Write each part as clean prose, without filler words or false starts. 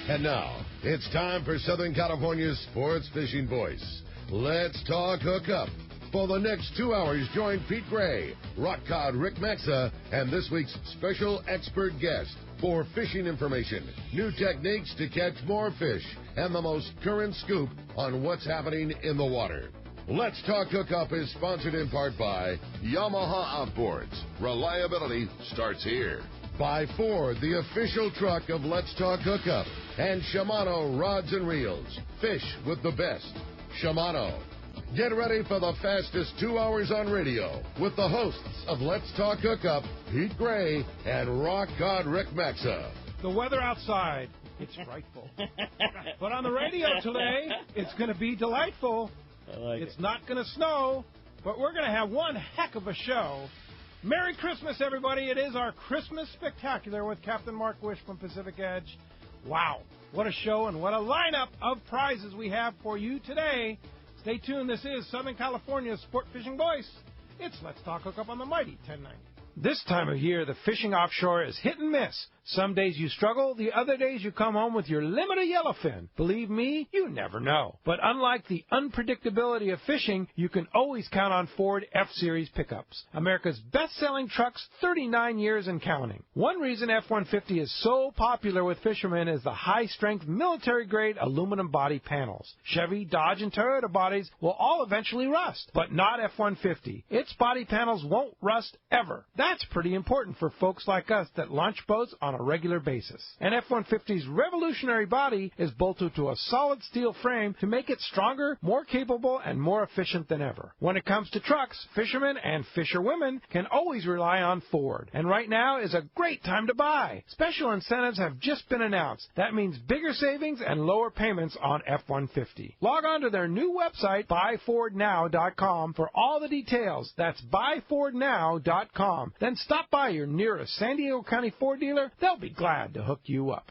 And now, it's time for Southern California's sports fishing voice. Let's talk hookup. For the next 2 hours, join Pete Gray, rock cod Rick Maxa, and this week's special expert guest for fishing information, new techniques to catch more fish, and the most current scoop on what's happening in the water. Let's Talk Hookup is sponsored in part by Yamaha Outboards. Reliability starts here. By Ford, the official truck of Let's Talk Hookup. And Shimano Rods and Reels. Fish with the best. Shimano. Get ready for the fastest 2 hours on radio with the hosts of Let's Talk Hookup, Pete Gray and rock god Rick Maxa. The weather outside, it's frightful. But on the radio today, it's going to be delightful. It's not going to snow, but we're going to have one heck of a show. Merry Christmas, everybody. It is our Christmas Spectacular with Captain Mark Wisch from Pacific Edge. Wow, what a show and what a lineup of prizes we have for you today. Stay tuned. This is Southern California's sport fishing voice. It's Let's Talk Hookup on the mighty 1090. This time of year, the fishing offshore is hit and miss. Some days you struggle, the other days you come home with your limit of yellowfin. Believe me, you never know. But unlike the unpredictability of fishing, you can always count on Ford F-Series pickups. America's best-selling trucks, 39 years and counting. One reason F-150 is so popular with fishermen is the high-strength military-grade aluminum body panels. Chevy, Dodge, and Toyota bodies will all eventually rust, but not F-150. Its body panels won't rust ever. That's pretty important for folks like us that launch boats on a regular basis. And F-150's revolutionary body is bolted to a solid steel frame to make it stronger, more capable, and more efficient than ever. When it comes to trucks, fishermen and fisherwomen can always rely on Ford. And right now is a great time to buy. Special incentives have just been announced. That means bigger savings and lower payments on F-150. Log on to their new website, buyfordnow.com, for all the details. That's buyfordnow.com. Then stop by your nearest San Diego County Ford dealer. They'll be glad to hook you up.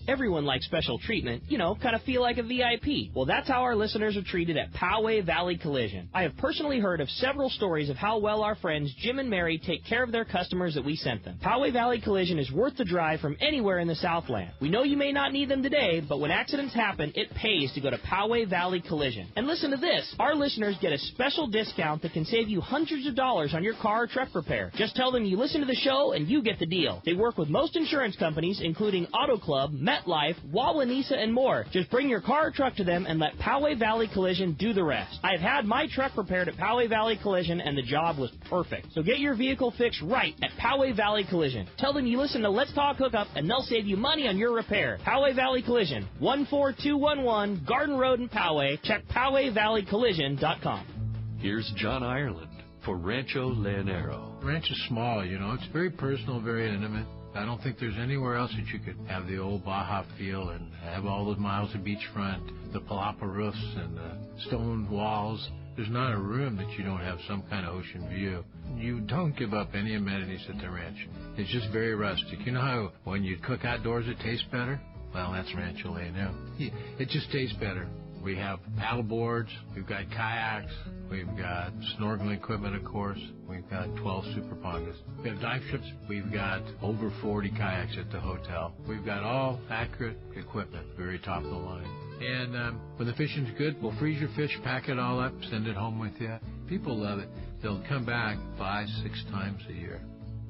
Everyone likes special treatment, kind of feel like a VIP. Well, that's how our listeners are treated at Poway Valley Collision. I have personally heard of several stories of how well our friends Jim and Mary take care of their customers that we sent them. Poway Valley Collision is worth the drive from anywhere in the Southland. We know you may not need them today, but when accidents happen, it pays to go to Poway Valley Collision. And listen to this. Our listeners get a special discount that can save you hundreds of dollars on your car or truck repair. Just tell them you listen to the show and you get the deal. They work with most insurance companies, including Auto Club, MetLife, Wawanesa, and more. Just bring your car or truck to them and let Poway Valley Collision do the rest. I've had my truck repaired at Poway Valley Collision, and the job was perfect. So get your vehicle fixed right at Poway Valley Collision. Tell them you listen to Let's Talk Hookup, and they'll save you money on your repair. Poway Valley Collision, 14211 Garden Road in Poway. Check PowayValleyCollision.com. Here's John Ireland for Rancho Leonero. Ranch is small, it's very personal, very intimate. I don't think there's anywhere else that you could have the old Baja feel and have all those miles of beachfront, the palapa roofs and the stone walls. There's not a room that you don't have some kind of ocean view. You don't give up any amenities at the ranch. It's just very rustic. You know how when you cook outdoors it tastes better? Well, that's Rancho Leonero. It just tastes better. We have paddle boards, we've got kayaks, we've got snorkeling equipment, of course. We've got 12 super pongas. We have dive trips. We've got over 40 kayaks at the hotel. We've got all accurate equipment, very top of the line. And when the fishing's good, we'll freeze your fish, pack it all up, send it home with you. People love it. They'll come back 5-6 times a year.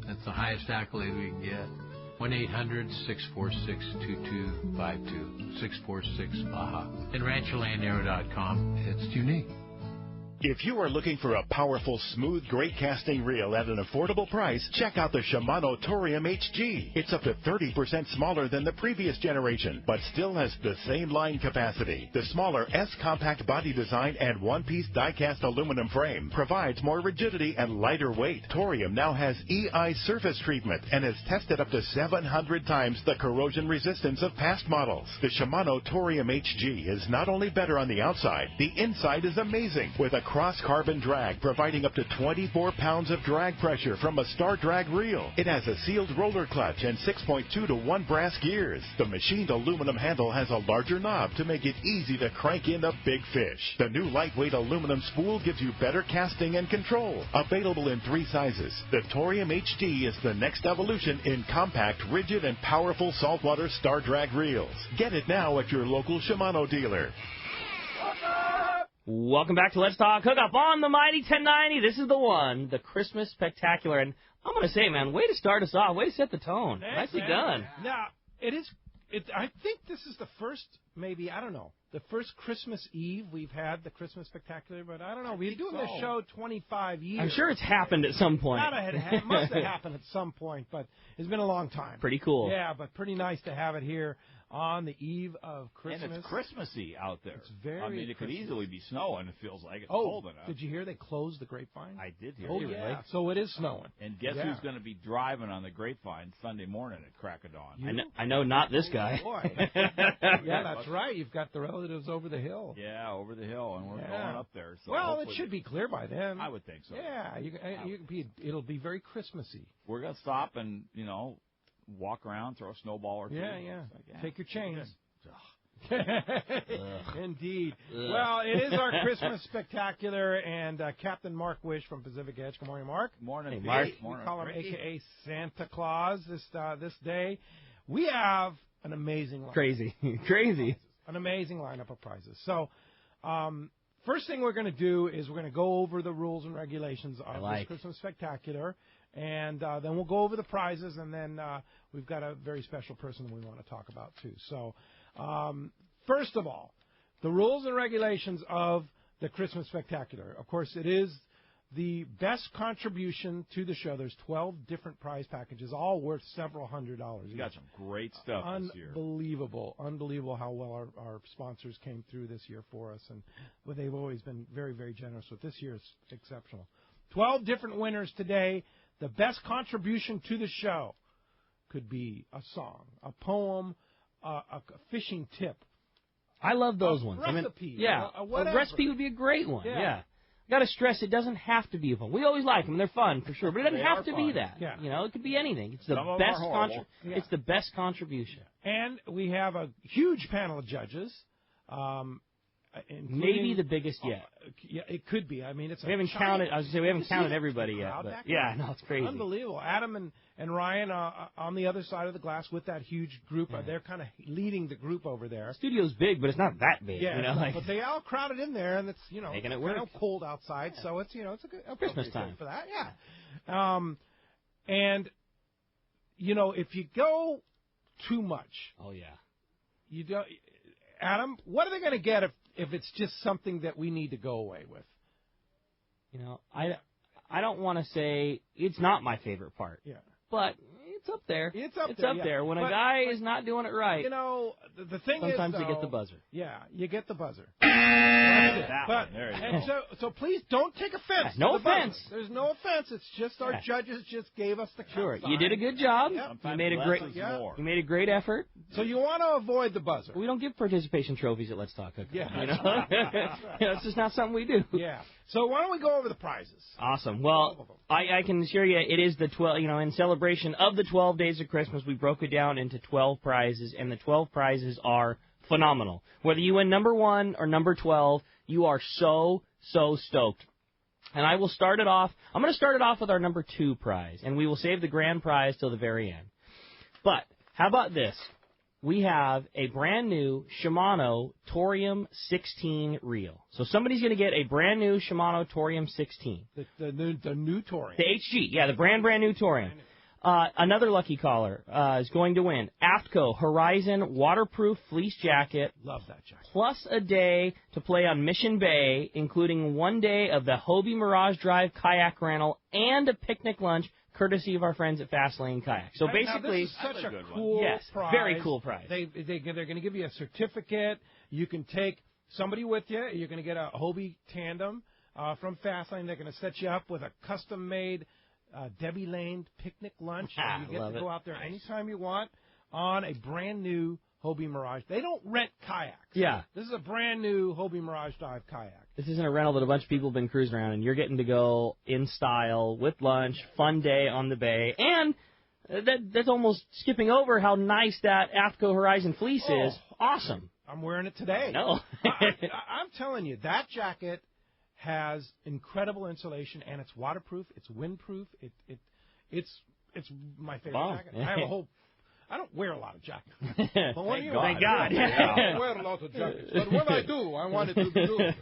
That's the highest accolade we can get. 1-800-646-2252, 646-BAHA. And RanchoLeonero.com. It's unique. If you are looking for a powerful, smooth, great casting reel at an affordable price, check out the Shimano Torium HG. It's up to 30% smaller than the previous generation, but still has the same line capacity. The smaller S-compact body design and one-piece die-cast aluminum frame provides more rigidity and lighter weight. Torium now has EI surface treatment and has tested up to 700 times the corrosion resistance of past models. The Shimano Torium HG is not only better on the outside, the inside is amazing with a cross-carbon drag, providing up to 24 pounds of drag pressure from a Star Drag reel. It has a sealed roller clutch and 6.2 to 1 brass gears. The machined aluminum handle has a larger knob to make it easy to crank in a big fish. The new lightweight aluminum spool gives you better casting and control. Available in 3 sizes, the Torium HD is the next evolution in compact, rigid, and powerful saltwater Star Drag reels. Get it now at your local Shimano dealer. Welcome back to Let's Talk Hookup on the Mighty 1090. This is the one, the Christmas Spectacular. And I'm going to say, man, way to start us off. Way to set the tone. Thanks, Nicely done. Now, I think this is the first, maybe, I don't know, the first Christmas Eve we've had the Christmas Spectacular, but I don't know. We've been doing this show 25 years. I'm sure it's happened at some point. It must have happened at some point, but it's been a long time. Pretty cool. Yeah, but pretty nice to have it here on the eve of Christmas. And it's Christmassy out there. It's very I mean, it could easily be snowing. It feels like it's Oh, cold enough. did you hear they closed the Grapevine? I did hear Oh, that. yeah. So it is snowing. And guess Yeah. who's going to be driving on the Grapevine Sunday morning at crack of dawn? I know not this guy. Boy. Yeah, that's right. You've got the relatives over the hill. Yeah, over the hill, and we're going up there. So well, it hopefully should be clear by then. I would think so. Yeah, it'll be very Christmassy. We're going to stop and, walk around, throw a snowball or two. Yeah. Like, Take your chains. Ugh. Indeed. Ugh. Well, it is our Christmas Spectacular, and Captain Mark Wisch from Pacific Edge. Good morning, Mark. Morning, Hey, Pete. Mark. We Morning, call him Ricky. a.k.a. Santa Claus this day. We have an amazing lineup. Crazy. An amazing lineup of prizes. So, first thing we're going to do is we're going to go over the rules and regulations of this Christmas Spectacular, and then we'll go over the prizes, and then we've got a very special person we want to talk about, too. So, first of all, the rules and regulations of the Christmas Spectacular. Of course, it is the best contribution to the show. There's 12 different prize packages, all worth several $100s. You got some great stuff this year. Unbelievable how well our sponsors came through this year for us, and they've always been very, very generous with this year's exceptional. 12 different winners today. The best contribution to the show could be a song, a poem, a fishing tip. I love those ones. Recipe. A recipe would be a great one. Yeah. Got to stress, it doesn't have to be a fun. We always like them; they're fun for sure, but it doesn't have to be that. Yeah. It could be anything. It's the Some of best them are horrible. It's the best contribution. And we have a huge panel of judges. Maybe the biggest yet. Yeah, it could be. I mean, we haven't counted. I was going to say we haven't counted everybody yet. But yeah, no, it's crazy. Unbelievable. Adam and Ryan on the other side of the glass with that huge group. They're kind of leading the group over there. The studio's big, but it's not that big. Yeah, but they all crowded in there, and it's making it kind work. of cold outside, so it's it's a good Christmas time for that. Yeah. And if you go too much, oh yeah, you don't. Adam, what are they going to get if it's just something that we need to go away with? I don't want to say it's not my favorite part. Yeah. But it's up there. It's up there. When a guy is not doing it right, the thing sometimes is, you get the buzzer. Yeah, you get the buzzer. There you go. So please don't take offense. No to the offense. buzzer. There's no offense. It's just our judges just gave us the Sure, sign. you did a good job. Yep. You made a great. You made a great effort. So you want to avoid the buzzer. We don't give participation trophies at Let's Talk Hookup. Yeah, It's just not something we do. Yeah. So why don't we go over the prizes? Awesome. Well, I can assure you it is the 12, in celebration of the 12 days of Christmas, we broke it down into 12 prizes, and the 12 prizes are phenomenal. Whether you win number 1 or number 12, you are so stoked. And I will start it off. I'm going to start it off with our number 2 prize, and we will save the grand prize till the very end. But how about this? We have a brand new Shimano Torium 16 reel. So somebody's going to get a brand new Shimano Torium 16. The new Torium. The HG, yeah, the brand new Torium. Another lucky caller is going to win AFTCO Horizon waterproof fleece jacket. Love that jacket. Plus a day to play on Mission Bay, including 1 day of the Hobie Mirage Drive kayak rental and a picnic lunch, courtesy of our friends at Fastlane Kayak. So basically, now, this is such a cool prize. Very cool prize. They're going to give you a certificate. You can take somebody with you. You're going to get a Hobie tandem from Fastlane. They're going to set you up with a custom-made Debbie Lane picnic lunch. And you get to go out there anytime you want on a brand-new Hobie Mirage. They don't rent kayaks. Yeah. This is a brand new Hobie Mirage Dive kayak. This isn't a rental that a bunch of people have been cruising around, and you're getting to go in style with lunch, fun day on the bay, and that's almost skipping over how nice that AFTCO Horizon fleece is. Awesome. I'm wearing it today. No. I'm telling you, that jacket has incredible insulation, and it's waterproof. It's windproof. It's my favorite jacket. I have a whole. I don't wear a lot of jackets. But when Thank God. I don't wear a lot of jackets. But when I do, I want it to be good.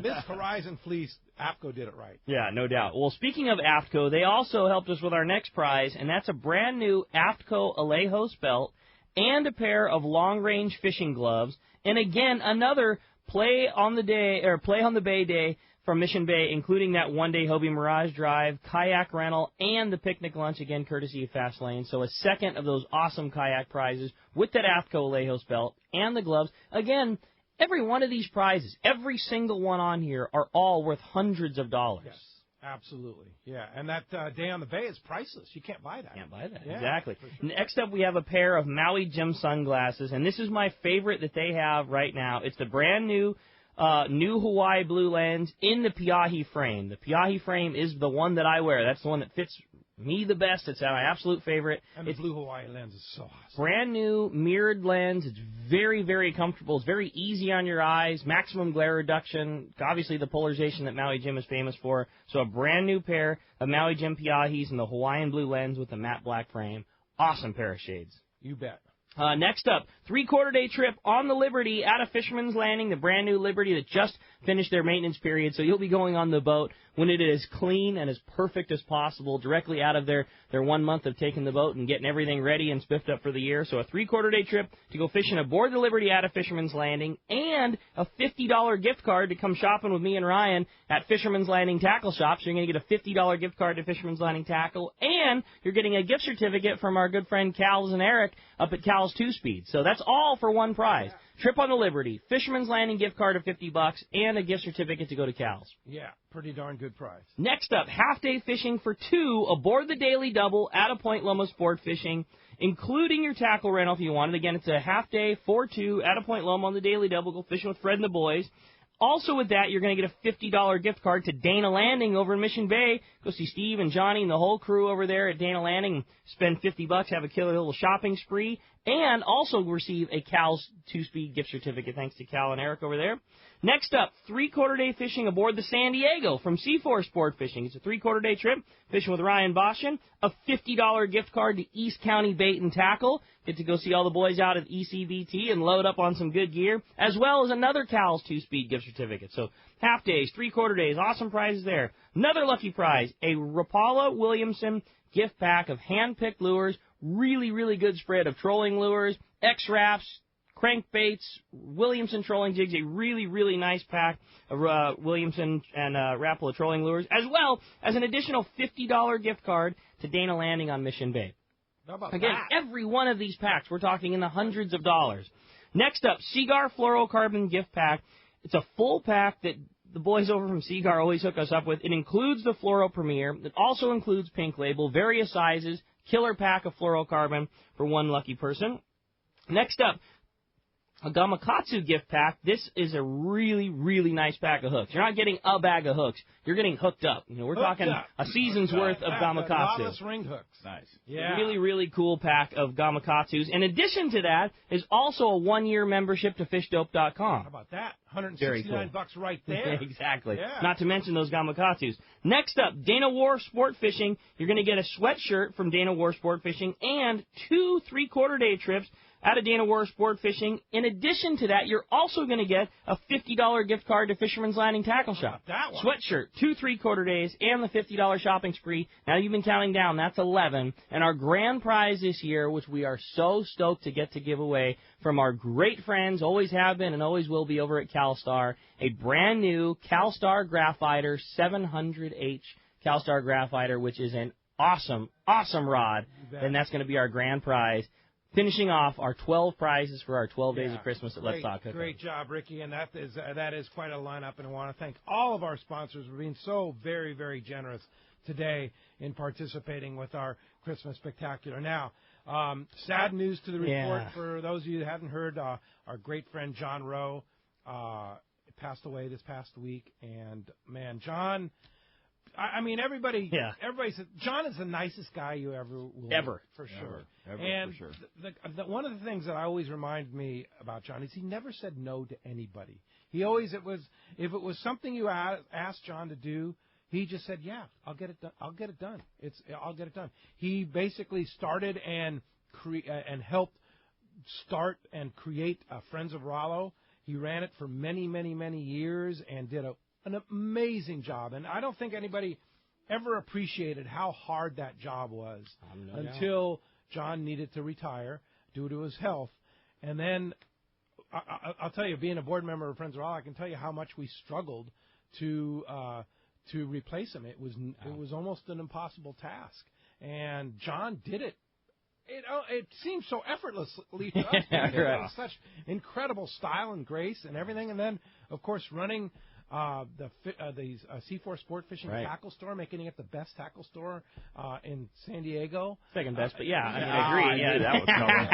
This Horizon fleece, AFTCO did it right. Yeah, no doubt. Well, speaking of AFTCO, they also helped us with our next prize, and that's a brand new AFTCO Alejos belt and a pair of long-range fishing gloves. And again, another play on the bay day from Mission Bay, including that one-day Hobie Mirage drive, kayak rental, and the picnic lunch, again, courtesy of Fast Lane. So a second of those awesome kayak prizes with that AFTCO Alejos belt and the gloves. Again, every one of these prizes, every single one on here, are all worth hundreds of dollars. Yes, absolutely. Yeah, and that day on the bay is priceless. You can't buy that. Can't buy that. Yeah, exactly. sure. Next up, we have a pair of Maui Jim sunglasses, and this is my favorite that they have right now. It's the brand new Hawaii blue lens in the Piahi frame. The Piahi frame is the one that I wear. That's the one that fits me the best. It's my absolute favorite. And the blue Hawaii lens is so awesome. Brand new mirrored lens. It's very, very comfortable. It's very easy on your eyes. Maximum glare reduction. Obviously the polarization that Maui Jim is famous for. So a brand new pair of Maui Jim Piahis in the Hawaiian blue lens with the matte black frame. Awesome pair of shades. You bet. Next up, 3/4-day trip on the Liberty out of Fisherman's Landing, the brand new Liberty that just finished their maintenance period. So you'll be going on the boat when it is clean and as perfect as possible, directly out of their 1 month of taking the boat and getting everything ready and spiffed up for the year. So a 3/4-day trip to go fishing aboard the Liberty out of Fisherman's Landing, and a $50 gift card to come shopping with me and Ryan at Fisherman's Landing Tackle Shop. So you're going to get a $50 gift card to Fisherman's Landing Tackle, and you're getting a gift certificate from our good friend Cal's and Eric up at Cal's 2-Speed. So that's all for one prize. Trip on the Liberty, Fisherman's Landing gift card of $50, and a gift certificate to go to Cal's. Yeah, pretty darn good prize. Next up, half-day fishing for two aboard the Daily Double at a Point Loma Sport Fishing, including your tackle rental if you want it. Again, it's a half-day for two at a Point Loma on the Daily Double. Go fishing with Fred and the boys. Also with that, you're going to get a $50 gift card to Dana Landing over in Mission Bay. Go see Steve and Johnny and the whole crew over there at Dana Landing. Spend $50, have a killer little shopping spree, and also receive a Cal's 2-Speed gift certificate thanks to Cal and Eric over there. Next up, 3/4-day fishing aboard the San Diego from C4 Sport Fishing. It's a 3/4-day trip, fishing with Ryan Boshin. A $50 gift card to East County Bait and Tackle. Get to go see all the boys out at ECBT and load up on some good gear, as well as another Cal's 2-Speed gift certificate. So half days, 3/4 days, awesome prizes there. Another lucky prize, a Rapala Williamson gift pack of hand-picked lures. Really, really good spread of trolling lures, X-Wraps, crankbaits, Williamson trolling jigs, a really, really nice pack of Williamson and Rapala trolling lures, as well as an additional $50 gift card to Dana Landing on Mission Bay. How about Again, that? every one of these packs, we're talking in the hundreds of dollars. Next up, Seagar Fluorocarbon gift pack. It's a full pack that the boys over from Seagar always hook us up with. It includes the Fluoro Premier. It also includes Pink Label, various sizes, killer pack of fluorocarbon for one lucky person. Next up, a Gamakatsu gift pack. This is a really, really nice pack of hooks. You're not getting a bag of hooks. You're getting hooked up. You know, we're talking a season's worth of Gamakatsu. Novice ringed hooks. Nice. Yeah. Really, really cool pack of Gamakatsus. In addition to that is also a 1-year membership to FishDope.com. How about that? Very cool. $169 right there. Exactly. Yeah. Not to mention those Gamakatsus. Next up, Dana Wharf Sport Fishing. You're going to get a sweatshirt from Dana Wharf Sport Fishing and 2 3/4-day trips out of Dana Wharf Sport Fishing. In addition to that, you're also going to get a $50 gift card to Fisherman's Landing Tackle Shop. That one. Sweatshirt, 2 3/4 days, and the $50 shopping spree. Now you've been counting down. That's 11. And our grand prize this year, which we are so stoked to get to give away from our great friends, always have been and always will be over at CalStar, a brand new CalStar Graphiter 700H CalStar Graphiter, which is an awesome, awesome rod. And that's going to be our grand prize. Finishing off our 12 prizes for our 12 days of Christmas at Let's Talk Hookup. Great job, Ricky, and that is quite a lineup, and I want to thank all of our sponsors for being so very, very generous today in participating with our Christmas Spectacular. Now, Sad news to the report for those of you that haven't heard. Our great friend John Rowe passed away this past week, and man, John. I mean, everybody said John is the nicest guy you ever will meet, for sure. And for sure. One of the things that I always remind me about John is he never said no to anybody. He always if it was something you asked John to do, he just said, "Yeah, I'll get it done. I'll get it done. I'll get it done." He basically started and helped start and create Friends of Rollo. He ran it for many, many, many years and did an amazing job. And I don't think anybody ever appreciated how hard that job was until John needed to retire due to his health. And then I'll tell you, being a board member of Friends of Rollo, I can tell you how much we struggled to replace him. It was almost an impossible task. And John did it. It seems so effortlessly to us. Right. Such incredible style and grace and everything. And then, of course, running the C4 Sport Fishing tackle store, making it the best tackle store in San Diego. Second best, but I agree. I knew that was coming.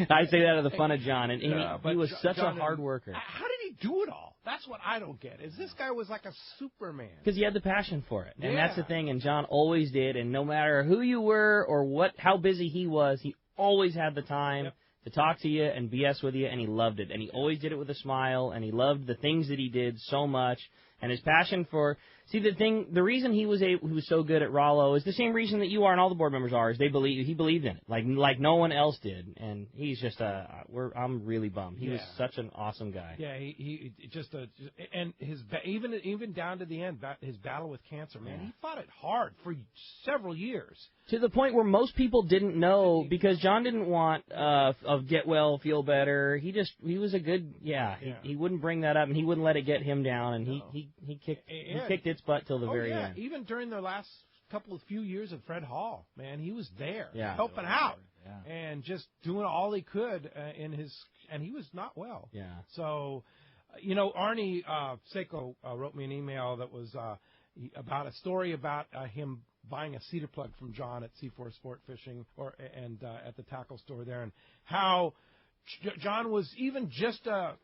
I say that out of the fun of John, and he was such a hard worker. How did he do it all? That's what I don't get. Is this guy was like a Superman? Because he had the passion for it, and that's the thing. And John always did. And no matter who you were or how busy he was, he always had the time to talk to you and BS with you, and he loved it. And he always did it with a smile, and he loved the things that he did so much. And his passion for the reason he was so good at Rollo is the same reason that you are and all the board members are, is he believed in it like no one else did. And he's just I'm really bummed. He was such an awesome guy. Yeah, he just and his even down to the end, his battle with cancer, man, he fought it hard for several years. To the point where most people didn't know, because John didn't want get well, feel better. He was a good He wouldn't bring that up, and he wouldn't let it get him down, and he kicked its butt till the very end. Even during the last few years of Fred Hall, man, he was there helping out and just doing all he could and he was not well. Yeah. So, Arnie Seiko wrote me an email that was about a story about him buying a cedar plug from John at C4 Sport Fishing and at the tackle store there, and how John was even just a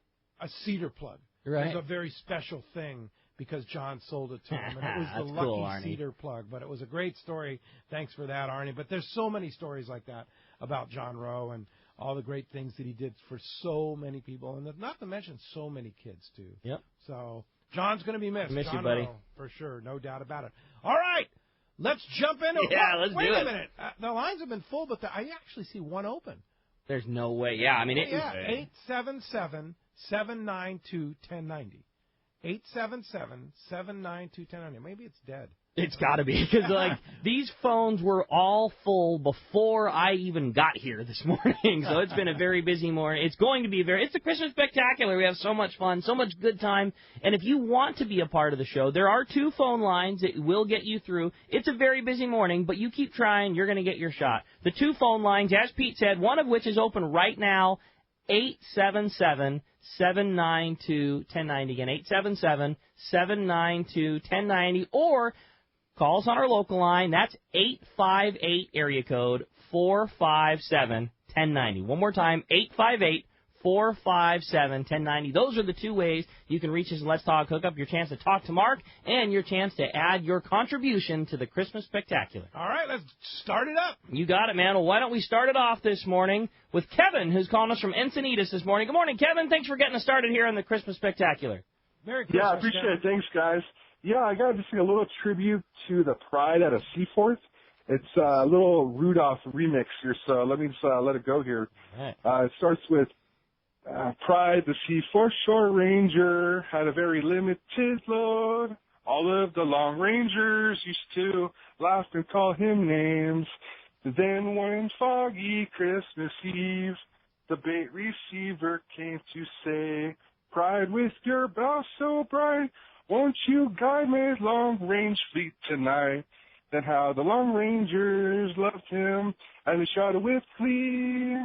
cedar plug. Right. It was a very special thing because John sold it to him, and it was the lucky cedar plug. But it was a great story. Thanks for that, Arnie. But there's so many stories like that about John Rowe and all the great things that he did for so many people, and not to mention so many kids too. Yep. So John's going to be missed. Miss John you, buddy. Rowe, for sure, no doubt about it. All right. Let's jump into it. Yeah, let's do it. Wait a minute. The lines have been full, but I actually see one open. There's no way. Yeah, I mean, 877-792-1090. 877-792-1090. Maybe it's dead. It's got to be, because these phones were all full before I even got here this morning. So it's been a very busy morning. It's going to be it's the Christmas Spectacular. We have so much fun, so much good time. And if you want to be a part of the show, there are 2 phone lines that will get you through. It's a very busy morning, but you keep trying. You're going to get your shot. The 2 phone lines, as Pete said, one of which is open right now, 877-792-1090. Again, 877-792-1090. Or call us on our local line. That's 858 area code 457-1090. One more time, 858-457-1090. Those are the 2 ways you can reach us and Let's Talk Hookup. Your chance to talk to Mark and your chance to add your contribution to the Christmas Spectacular. All right, let's start it up. You got it, man. Well, why don't we start it off this morning with Kevin, who's calling us from Encinitas this morning. Good morning, Kevin. Thanks for getting us started here on the Christmas Spectacular. Merry Christmas. Yeah, I appreciate it. Thanks, guys. Yeah, I got to sing a little tribute to the Pride out of Seaforth. It's a little Rudolph remix here, so let me just let it go here. Right. It starts with Pride, the Seaforth Shore Ranger, had a very limited load. All of the Long Rangers used to laugh and call him names. Then one foggy Christmas Eve, the bait receiver came to say, Pride, with your bow so bright, won't you guide my long-range fleet tonight? Then how the Long Rangers loved him, and they shouted with glee,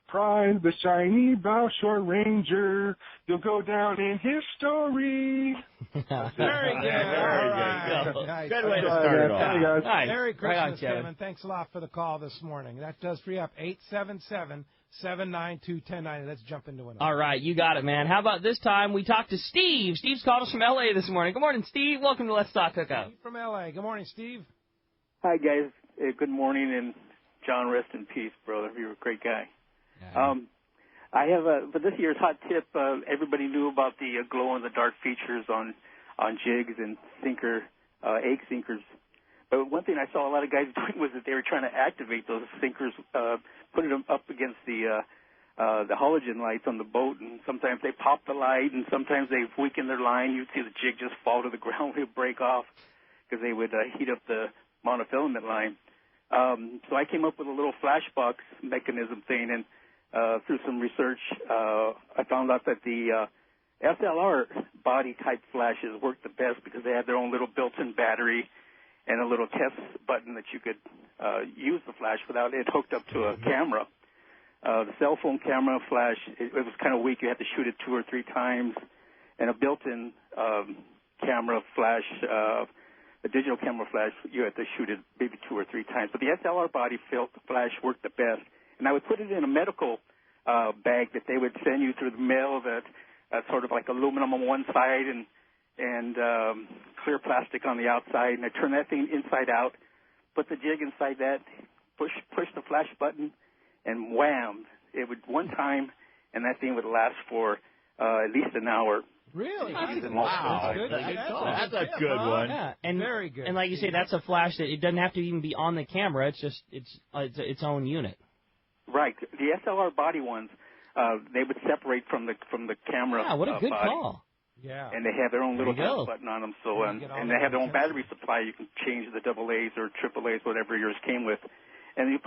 Pride the shiny bow shore ranger. You'll go down in history. Very good. Nice. Good way to start it off. Hi, guys. Nice. Merry Christmas, Right on, Kevin. Thanks a lot for the call this morning. That does free up 877-792-1090. Let's jump into it. All right, you got it, man. How about this time we talk to Steve? Steve's called us from L.A. this morning. Good morning, Steve. Welcome to Let's Talk Hookup. Steve from L.A. Good morning, Steve. Hi, guys. Good morning, and John, rest in peace, brother. You're a great guy. I have for this year's hot tip. Everybody knew about the glow-in-the-dark features on jigs and egg sinkers. But one thing I saw a lot of guys doing was that they were trying to activate those sinkers, putting them up against the halogen lights on the boat, and sometimes they pop the light, and sometimes they weaken their line. You'd see the jig just fall to the ground, it would break off because they would heat up the monofilament line. So I came up with a little flashbox mechanism thing, and through some research, I found out that the SLR body type flashes work the best because they have their own little built-in battery and a little test button that you could use the flash without it hooked up to a camera. The cell phone camera flash, it was kind of weak. You had to shoot it 2 or 3 times. And a built-in camera flash, a digital camera flash, you had to shoot it maybe 2 or 3 times. But the SLR body flash worked the best. And I would put it in a medical bag that they would send you through the mail, that sort of like aluminum on one side and clear plastic on the outside. And I turn that thing inside out, put the jig inside that, push the flash button, and wham! It would one time, and that thing would last for at least an hour. Really? Wow. That's a good one. Yeah. And, very good. And like you say, that's a flash that it doesn't have to even be on the camera. It's just its own unit. Right. The SLR body ones, they would separate from the camera. Yeah, what a good body. call. Yeah. And they have their own little test button on them. So and they have their own battery supply. You can change the AA's or AAA's, whatever yours came with. And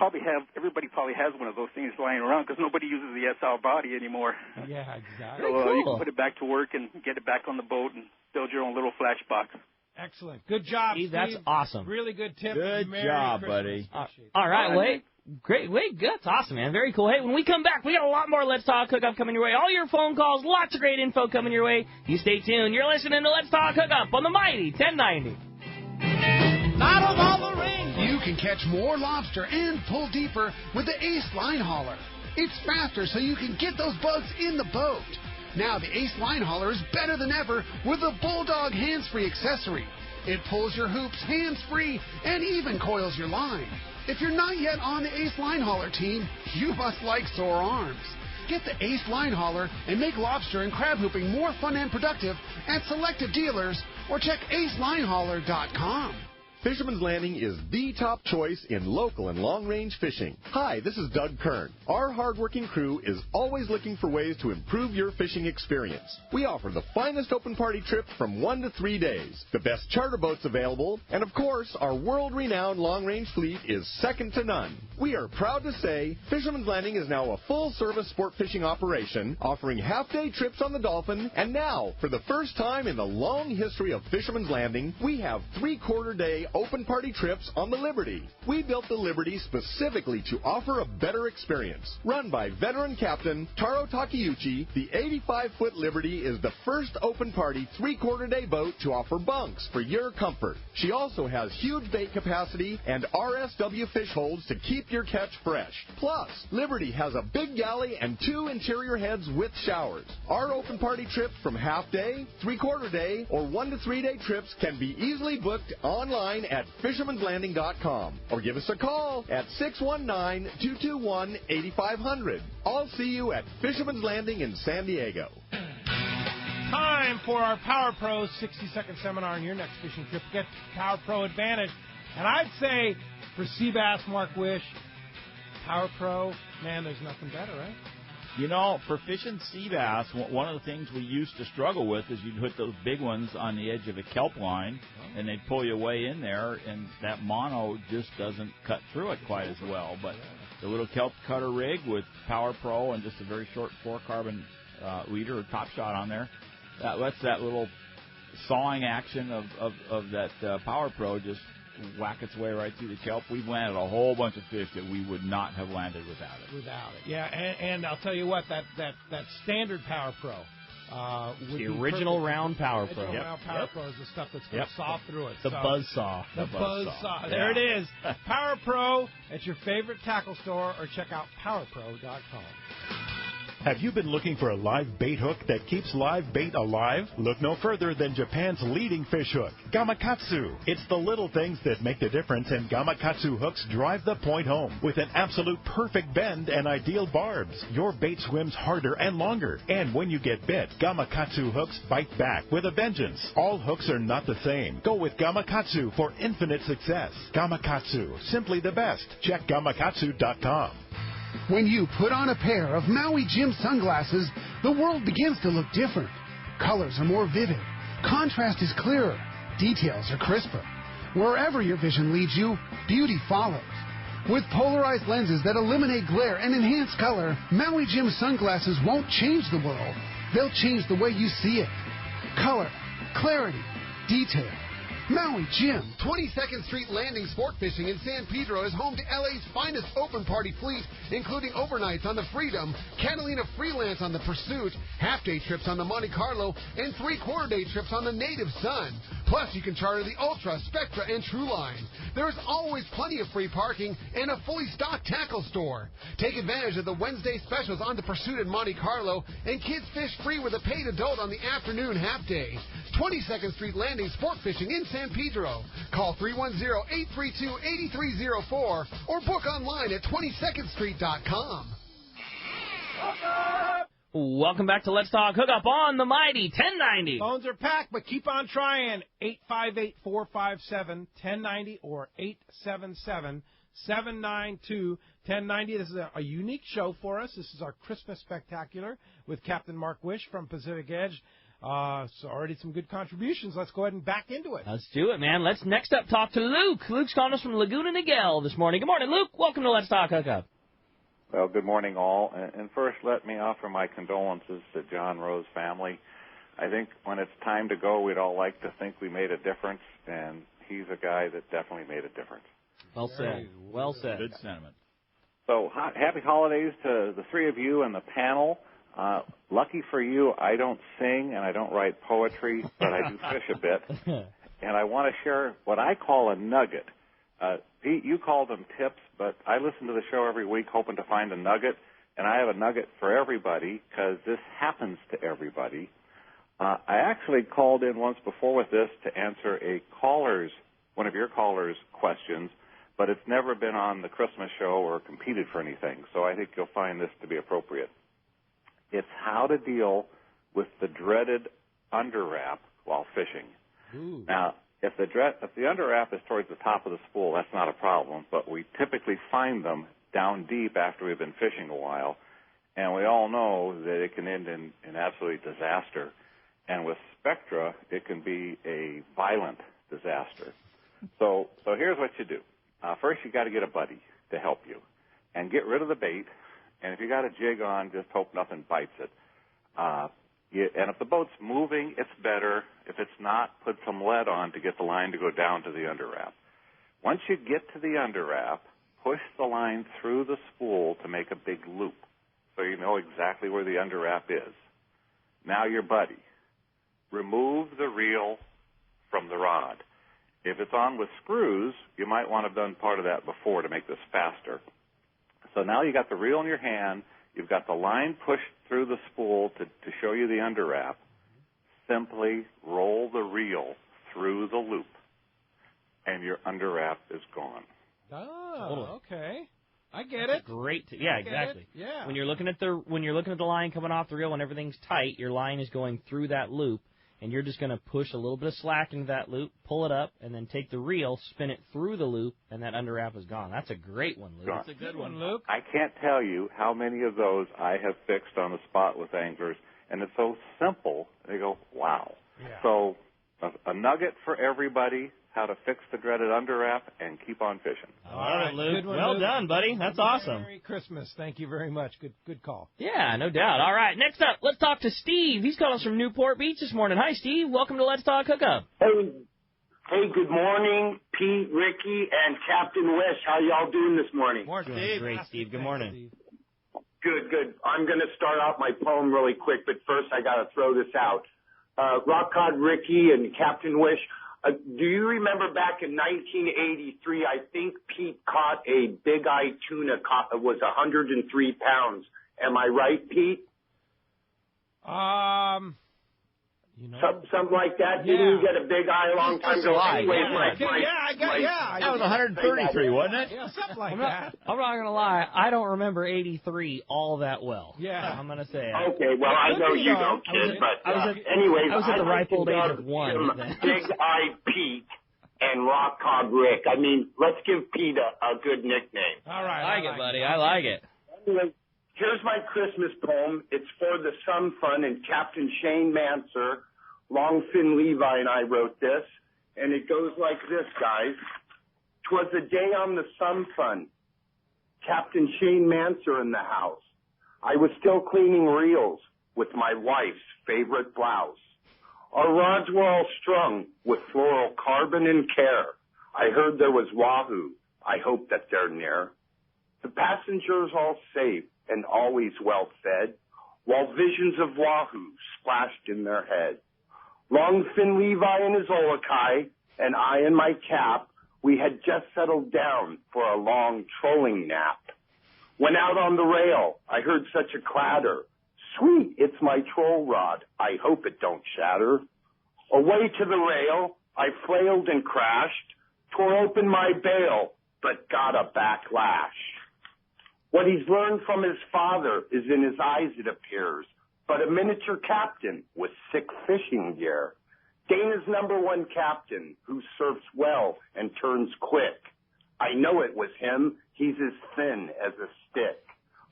everybody probably has one of those things lying around because nobody uses the SL body anymore. Yeah, exactly. So you can put it back to work and get it back on the boat and build your own little flash box. Excellent. Good job, Steve. That's awesome. Really good tip. Good Merry job, Christmas. buddy. All right, Wade. Great, Wade. Good. That's awesome, man. Very cool. Hey, when we come back, we got a lot more Let's Talk Hookup coming your way. All your phone calls, lots of great info coming your way. You stay tuned. You're listening to Let's Talk Hookup on the mighty 1090. Not of all the rings. You can catch more lobster and pull deeper with the Ace Line Hauler. It's faster so you can get those bugs in the boat. Now the Ace Line Hauler is better than ever with the Bulldog hands-free accessory. It pulls your hoops hands-free and even coils your line. If you're not yet on the Ace Line Hauler team, you must like sore arms. Get the Ace Line Hauler and make lobster and crab hooping more fun and productive at selected dealers or check acelinehauler.com. Fisherman's Landing is the top choice in local and long-range fishing. Hi, this is Doug Kern. Our hardworking crew is always looking for ways to improve your fishing experience. We offer the finest open party trips from 1 to 3 days, the best charter boats available, and of course, our world-renowned long-range fleet is second to none. We are proud to say Fisherman's Landing is now a full-service sport fishing operation, offering half-day trips on the Dolphin, and now, for the first time in the long history of Fisherman's Landing, we have 3-quarter-day open party trips on the Liberty. We built the Liberty specifically to offer a better experience. Run by veteran captain Taro Takeuchi, the 85-foot Liberty is the first open party 3-quarter-day boat to offer bunks for your comfort. She also has huge bait capacity and RSW fish holds to keep your catch fresh. Plus, Liberty has a big galley and 2 interior heads with showers. Our open party trips from half-day, 3-quarter-day, or 1 to 3-day trips can be easily booked online at fishermanslanding.com or give us a call at 619-221-8500. I'll see you at Fisherman's Landing in San Diego. Time for our Power Pro 60-second seminar on your next fishing trip. Get Power Pro Advantage. And I'd say for Seabass, Mark Wisch, Power Pro, man, there's nothing better, right? You know, for fishing sea bass, one of the things we used to struggle with is you'd hit those big ones on the edge of a kelp line, and they'd pull you way in there, and that mono just doesn't cut through it quite as well. But the little kelp cutter rig with Power Pro and just a very short 4-carbon leader or top shot on there, that lets that little sawing action of that Power Pro just whack its way right through the kelp. We've landed a whole bunch of fish that we would not have landed without it. Yeah, and I'll tell you what, that standard Power Pro. The original round Power Pro. The original round Power Pro is the stuff that's going to saw through it. The buzz saw. The buzz saw. There it is. Power Pro at your favorite tackle store, or check out PowerPro.com. Have you been looking for a live bait hook that keeps live bait alive? Look no further than Japan's leading fish hook, Gamakatsu. It's the little things that make the difference, and Gamakatsu hooks drive the point home. With an absolute perfect bend and ideal barbs, your bait swims harder and longer. And when you get bit, Gamakatsu hooks bite back with a vengeance. All hooks are not the same. Go with Gamakatsu for infinite success. Gamakatsu, simply the best. Check Gamakatsu.com. When you put on a pair of Maui Jim sunglasses, the world begins to look different. Colors are more vivid. Contrast is clearer. Details are crisper. Wherever your vision leads you, beauty follows. With polarized lenses that eliminate glare and enhance color, Maui Jim sunglasses won't change the world. They'll change the way you see it. Color, clarity, detail. Maui Jim. 22nd Street Landing Sport Fishing in San Pedro is home to LA's finest open party fleet, including overnights on the Freedom, Catalina Freelance on the Pursuit, half-day trips on the Monte Carlo, and three-quarter-day trips on the Native Sun. Plus, you can charter the Ultra, Spectra, and True Line. There's always plenty of free parking and a fully stocked tackle store. Take advantage of the Wednesday specials on the Pursuit and Monte Carlo, and kids fish free with a paid adult on the afternoon half-day. 22nd Street Landing Sport Fishing in San Pedro. Call 310-832-8304 or book online at 22ndstreet.com. Welcome back to Let's Talk Hookup on the Mighty 1090. Phones are packed, but keep on trying. 858-457-1090 or 877-792-1090. This is a unique show for us. This is our Christmas Spectacular with Captain Mark Wisch from Pacific Edge. So already some good contributions. Let's go ahead and back into it. Let's do it, man. Let's next up talk to Luke. Luke's calling us from Laguna Niguel this morning. Good morning, Luke. Welcome to Let's Talk Hookup. Well, good morning, all. And first, let me offer my condolences to John Rowe's family. I think when it's time to go, we'd all like to think we made a difference, and he's a guy that definitely made a difference. Well said. Well said. Good sentiment. So happy holidays to the three of you and the panel. Lucky for you, I don't sing and I don't write poetry, but I do fish a bit. And I want to share what I call a nugget. Pete, you call them tips, but I listen to the show every week hoping to find a nugget, and I have a nugget for everybody because this happens to everybody. I actually called in once before with this to answer one of your callers' questions, but it's never been on the Christmas show or competed for anything, so I think you'll find this to be appropriate. It's how to deal with the dreaded underwrap while fishing. Ooh. Now, if the underwrap is towards the top of the spool, that's not a problem, but we typically find them down deep after we've been fishing a while, and we all know that it can end in absolute disaster. And with Spectra, it can be a violent disaster. So here's what you do. First, you got to get a buddy to help you and get rid of the bait. And if you got a jig on, just hope nothing bites it. And if the boat's moving, it's better. If it's not, put some lead on to get the line to go down to the underwrap. Once you get to the underwrap, push the line through the spool to make a big loop so you know exactly where the underwrap is. Now your buddy. Remove the reel from the rod. If it's on with screws, you might want to have done part of that before to make this faster. So now you got the reel in your hand. You've got the line pushed through the spool to show you the underwrap. Simply roll the reel through the loop, and your underwrap is gone. Oh, okay. I get it. Great. Yeah, exactly. Yeah. When you're looking at the line coming off the reel and everything's tight, your line is going through that loop, and you're just going to push a little bit of slack into that loop, pull it up, and then take the reel, spin it through the loop, and that underwrap is gone. That's a great one, Luke. Gone. That's a good one, Luke. I can't tell you how many of those I have fixed on the spot with anglers, and it's so simple. They go, wow. Yeah. So a nugget for everybody, how to fix the dreaded underwrap and keep on fishing. All right, Luke. Good one, Well Luke. done, buddy. That's awesome. Merry Christmas. Thank you very much. Good call. Yeah, no doubt. All right, next up, let's talk to Steve. He's calling us from Newport Beach this morning. Hi, Steve. Welcome to Let's Talk Hookup. Hey, Hey, good morning, Pete, Ricky, and Captain Wisch. How y'all doing this morning? Morning, Steve. Great, Steve. Good morning. Good. I'm going to start off my poem really quick, but first I got to throw this out. Rock Cod Ricky and Captain Wisch, do you remember back in 1983, I think Pete caught a big-eye tuna, was 103 pounds. Am I right, Pete? Something like that. Yeah. Didn't you get a big eye a long time ago? Anyway, That was 133, wasn't it? Yeah, something like that. I'm not going to lie. I don't remember 83 all that well. Yeah. I'm going to say. Okay, well, I know you don't, kid, but anyway. I was at the ripe old age of 1. Big Eye Pete and Rock Cod Rick. I mean, let's give Pete a good nickname. All right. I like it, buddy. I like it. Anyway, here's my Christmas poem. It's for the Sun Fund and Captain Shane Manser. Longfin Levi and I wrote this, and it goes like this, guys. 'Twas a day on the Sun Fund. Captain Shane Manser in the house. I was still cleaning reels with my wife's favorite blouse. Our rods were all strung with fluorocarbon and care. I heard there was Wahoo. I hope that they're near. The passengers all safe and always well fed, while visions of Wahoo splashed in their head. Longfin Levi in his Olakai, and I in my cap, we had just settled down for a long trolling nap. When out on the rail, I heard such a clatter. Sweet, it's my troll rod. I hope it don't shatter. Away to the rail, I flailed and crashed, tore open my bail, but got a backlash. What he's learned from his father is in his eyes, it appears, but a miniature captain with sick fishing gear. Dana's #1 captain who surfs well and turns quick. I know it was him. He's as thin as a stick.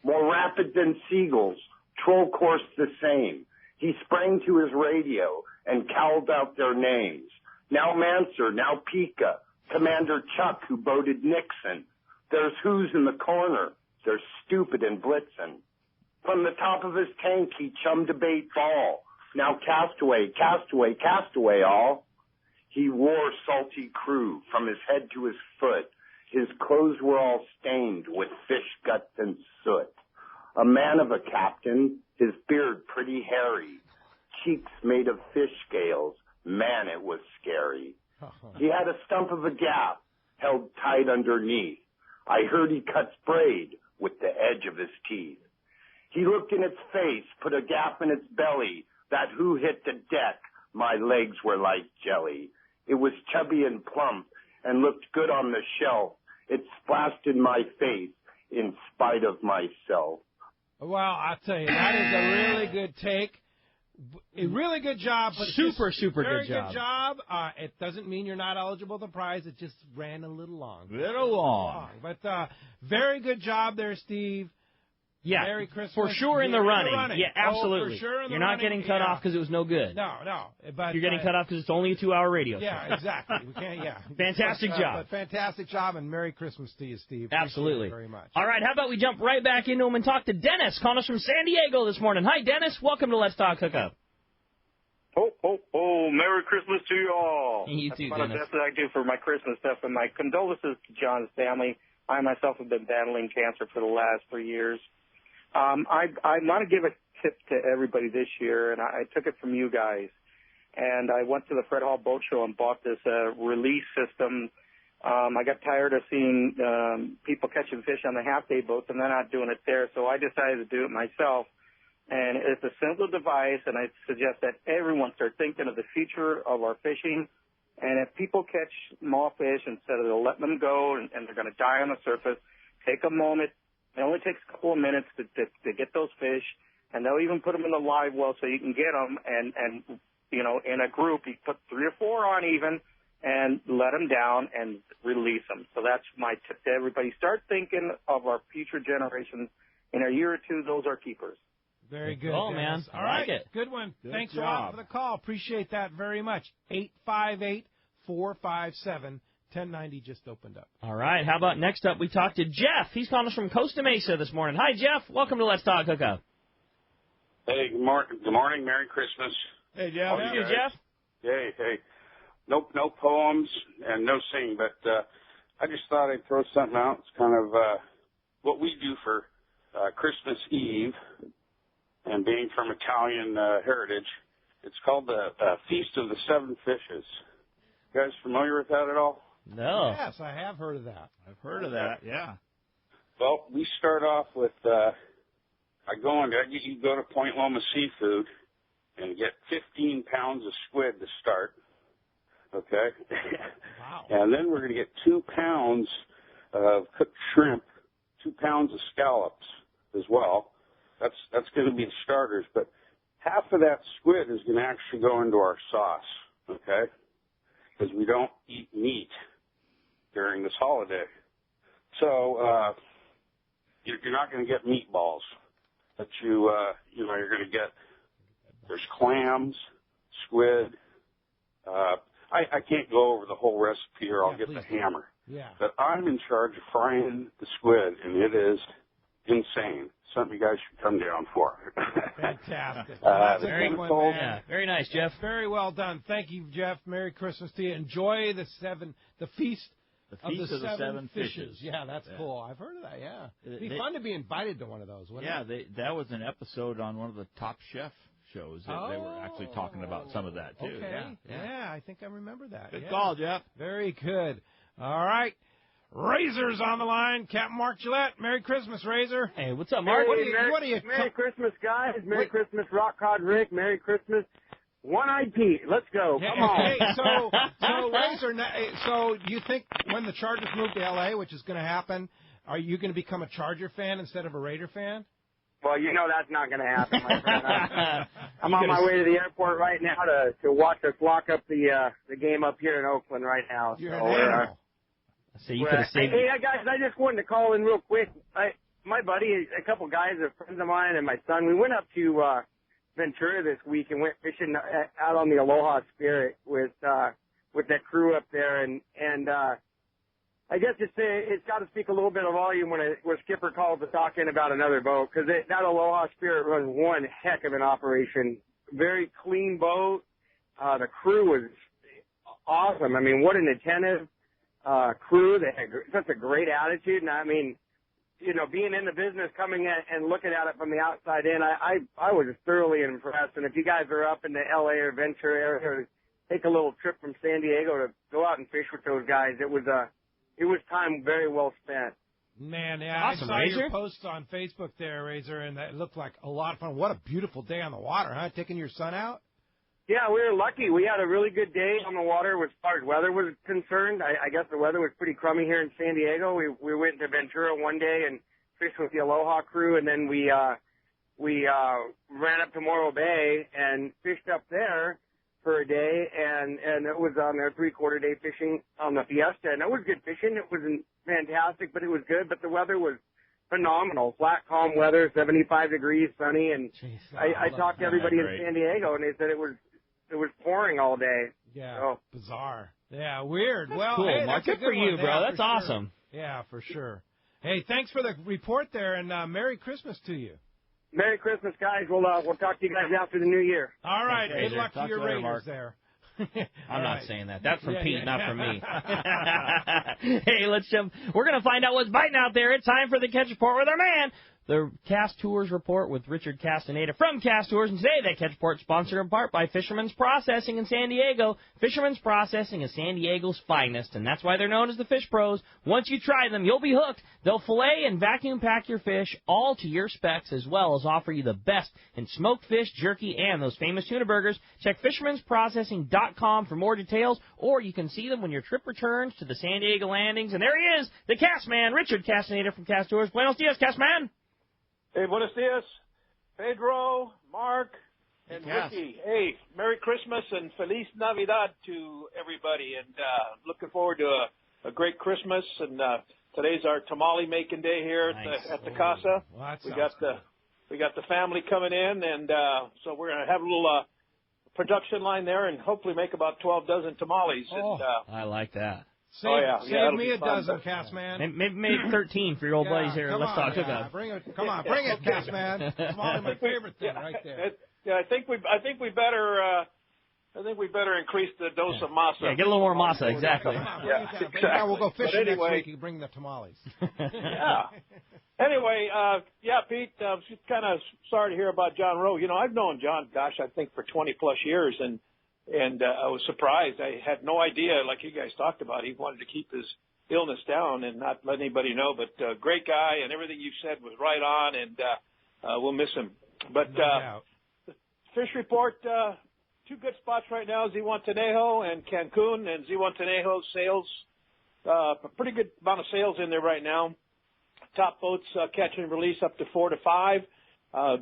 More rapid than seagulls, troll course the same. He sprang to his radio and called out their names. Now Manser, now Pika, Commander Chuck who boated Nixon. There's who's in the corner. They're stupid and blitzing. From the top of his tank, he chummed a bait ball. Now castaway, castaway, castaway all. He wore salty crew from his head to his foot. His clothes were all stained with fish guts and soot. A man of a captain, his beard pretty hairy. Cheeks made of fish scales. Man, it was scary. He had a stump of a gap held tight underneath. I heard he cuts braid with the edge of his teeth. He looked in its face, put a gap in its belly. That who hit the deck, my legs were like jelly. It was chubby and plump and looked good on the shelf. It splashed in my face in spite of myself. Well, I'll tell you, that is a really good take. A really good job. But Super good job. Very good job. It doesn't mean you're not eligible for the prize. It just ran a little long. But very good job there, Steve. Yeah, Merry Christmas. For sure in the running. Yeah, absolutely. For sure in the You're not getting cut off because it was no good. No. But you're getting cut off because it's only a 2-hour radio show. Yeah, exactly. We can't. Yeah. Fantastic job. But fantastic job, and Merry Christmas to you, Steve. Absolutely. Appreciate it very much. All right, how about we jump right back into them and talk to Dennis, calling us from San Diego this morning. Hi, Dennis. Welcome to Let's Talk Hookup. Merry Christmas to you all. You too, That's Dennis. That's what I do for my Christmas stuff, and my condolences to John's family. I myself have been battling cancer for the last 3 years. I want to give a tip to everybody this year, and I took it from you guys. And I went to the Fred Hall Boat Show and bought this release system. I got tired of seeing people catching fish on the half-day boats, and they're not doing it there, so I decided to do it myself. And it's a simple device, and I suggest that everyone start thinking of the future of our fishing. And if people catch small fish, instead of letting them go and they're going to die on the surface, take a moment. It only takes a couple of minutes to get those fish, and they'll even put them in the live well so you can get them. And you know, in a group, you put 3 or 4 on even, and let them down and release them. So that's my tip to everybody. Start thinking of our future generations. In a year or two, those are keepers. Very good. Oh, man. All right. Like it. Good one. Good Thanks job. a lot for the call. Appreciate that very much. 858-457-1090 just opened up. All right. How about next up we talk to Jeff. He's calling us from Costa Mesa this morning. Hi, Jeff. Welcome to Let's Talk Hookup. Hey, good morning. Merry Christmas. Hey, Jeff. How are you, Jeff? Hey. no poems and no singing, but I just thought I'd throw something out. It's kind of what we do for Christmas Eve, and being from Italian heritage, it's called the Feast of the Seven Fishes. You guys familiar with that at all? No. Yes, I have heard of that. I've heard of that, yeah. Well, we start off with, you go to Point Loma Seafood and get 15 pounds of squid to start, okay? Wow. And then we're going to get 2 pounds of cooked shrimp, 2 pounds of scallops as well. That's going to be the starters, but half of that squid is going to actually go into our sauce, okay? Because we don't eat meat during this holiday. So you're not going to get meatballs, but you're going to get, there's clams, squid. I can't go over the whole recipe or I'll get the hammer. Yeah. But I'm in charge of frying the squid, and it is insane. Something you guys should come down for. Fantastic. That's a very, good one, man. Yeah, very nice, Jeff. Very well done. Thank you, Jeff. Merry Christmas to you. Enjoy the feast of the seven fishes. Yeah, that's cool. I've heard of that, yeah. It'd be fun to be invited to one of those, wouldn't it? That was an episode on one of the Top Chef shows. They were actually talking about some of that, too. Okay. Yeah, I think I remember that. Good call, Jeff. Very good. All right. Razor's on the line. Captain Mark Gillette. Merry Christmas, Razor. Hey, what's up, Mark? Merry Christmas, guys. Merry Christmas, Rock Cod Rick. Merry Christmas, One-Eyed Pete. Let's go. Come on. Hey, so Razor, so you think when the Chargers move to L.A., which is going to happen, are you going to become a Charger fan instead of a Raider fan? Well, you know that's not going to happen, my friend. I'm on my way to the airport right now to watch us lock up the game up here in Oakland right now. You're an animal. So you could have saved. Hey, guys, I just wanted to call in real quick. My buddy, a couple guys, friends of mine, and my son, we went up to Ventura this week and went fishing out on the Aloha Spirit with that crew up there, and I guess it's got to speak a little bit of volume when Skipper calls to talk in about another boat, because that Aloha Spirit runs one heck of an operation. Very clean boat. The crew was awesome. I mean, what an attentive crew. They had such a great attitude, and I mean, being in the business, coming in and looking at it from the outside in, I was thoroughly impressed. And if you guys are up in the L.A. or Ventura area, or take a little trip from San Diego to go out and fish with those guys, it was time very well spent. Man, yeah, awesome, I saw Razor. your post on Facebook there, Razor, and that looked like a lot of fun. What a beautiful day on the water, huh? Taking your son out? Yeah, we were lucky. We had a really good day on the water as far as weather was concerned. I guess the weather was pretty crummy here in San Diego. We went to Ventura one day and fished with the Aloha crew, and then we ran up to Morro Bay and fished up there for a day, and it was on their 3/4 day fishing on the Fiesta, and it was good fishing. It wasn't fantastic, but it was good. But the weather was phenomenal. Flat, calm weather, 75 degrees, sunny, and I talked to everybody in San Diego, and they said it was pouring all day. Yeah, so. Bizarre. Yeah, weird. That's well, cool, hey, Mark. that's a Good for you, one. bro. Yeah, That's for awesome. Sure. Yeah, for sure. Hey, thanks for the report there, and Merry Christmas to you. Merry Christmas, guys. We'll talk to you guys after the new year. All right. Thanks, Good luck to your Raiders Mark. there. I'm not saying that. That's from Pete, not from me. Yeah. Hey, let's jump. We're going to find out what's biting out there. It's time for the Catch Report with our man, the Cast Tours Report with Richard Castaneda from Cast Tours. And today, that Catch Report is sponsored in part by Fisherman's Processing in San Diego. Fisherman's Processing is San Diego's finest, and that's why they're known as the Fish Pros. Once you try them, you'll be hooked. They'll fillet and vacuum pack your fish all to your specs, as well as offer you the best in smoked fish, jerky, and those famous tuna burgers. Check fishermansprocessing.com for more details, or you can see them when your trip returns to the San Diego landings. And there he is, the Cast Man, Richard Castaneda from Cast Tours. Buenos dias, Cast Man. Hey, buenos dias, Pedro, Mark, and Ricky. Hey, Merry Christmas and Feliz Navidad to everybody, and looking forward to a great Christmas. And today's our tamale making day here at the casa. Well, we got the family coming in, and so we're gonna have a little production line there, and hopefully make about 12 dozen tamales. Oh. I like that. Save me a dozen, Cast Man. Maybe 13 for your old buddies here. Let's talk about. Bring it. Come on, bring it, Cast Man. It's one of my favorite thing right there. I think we better I think we better increase the dose of masa. Yeah, get a little more masa, exactly. Yeah, exactly. We'll go fishing But anyway, next week. You bring the tamales. Yeah. Anyway, Pete, just kind of sorry to hear about John Rowe. You know, I've known John, I think for 20 plus years, and I was surprised. I had no idea, like you guys talked about, he wanted to keep his illness down and not let anybody know. But great guy, and everything you said was right on, and we'll miss him. But fish report. Two good spots right now, Zihuatanejo and Cancun, and Zihuatanejo sales, a pretty good amount of sales in there right now. Top boats catch and release up to 4 to 5.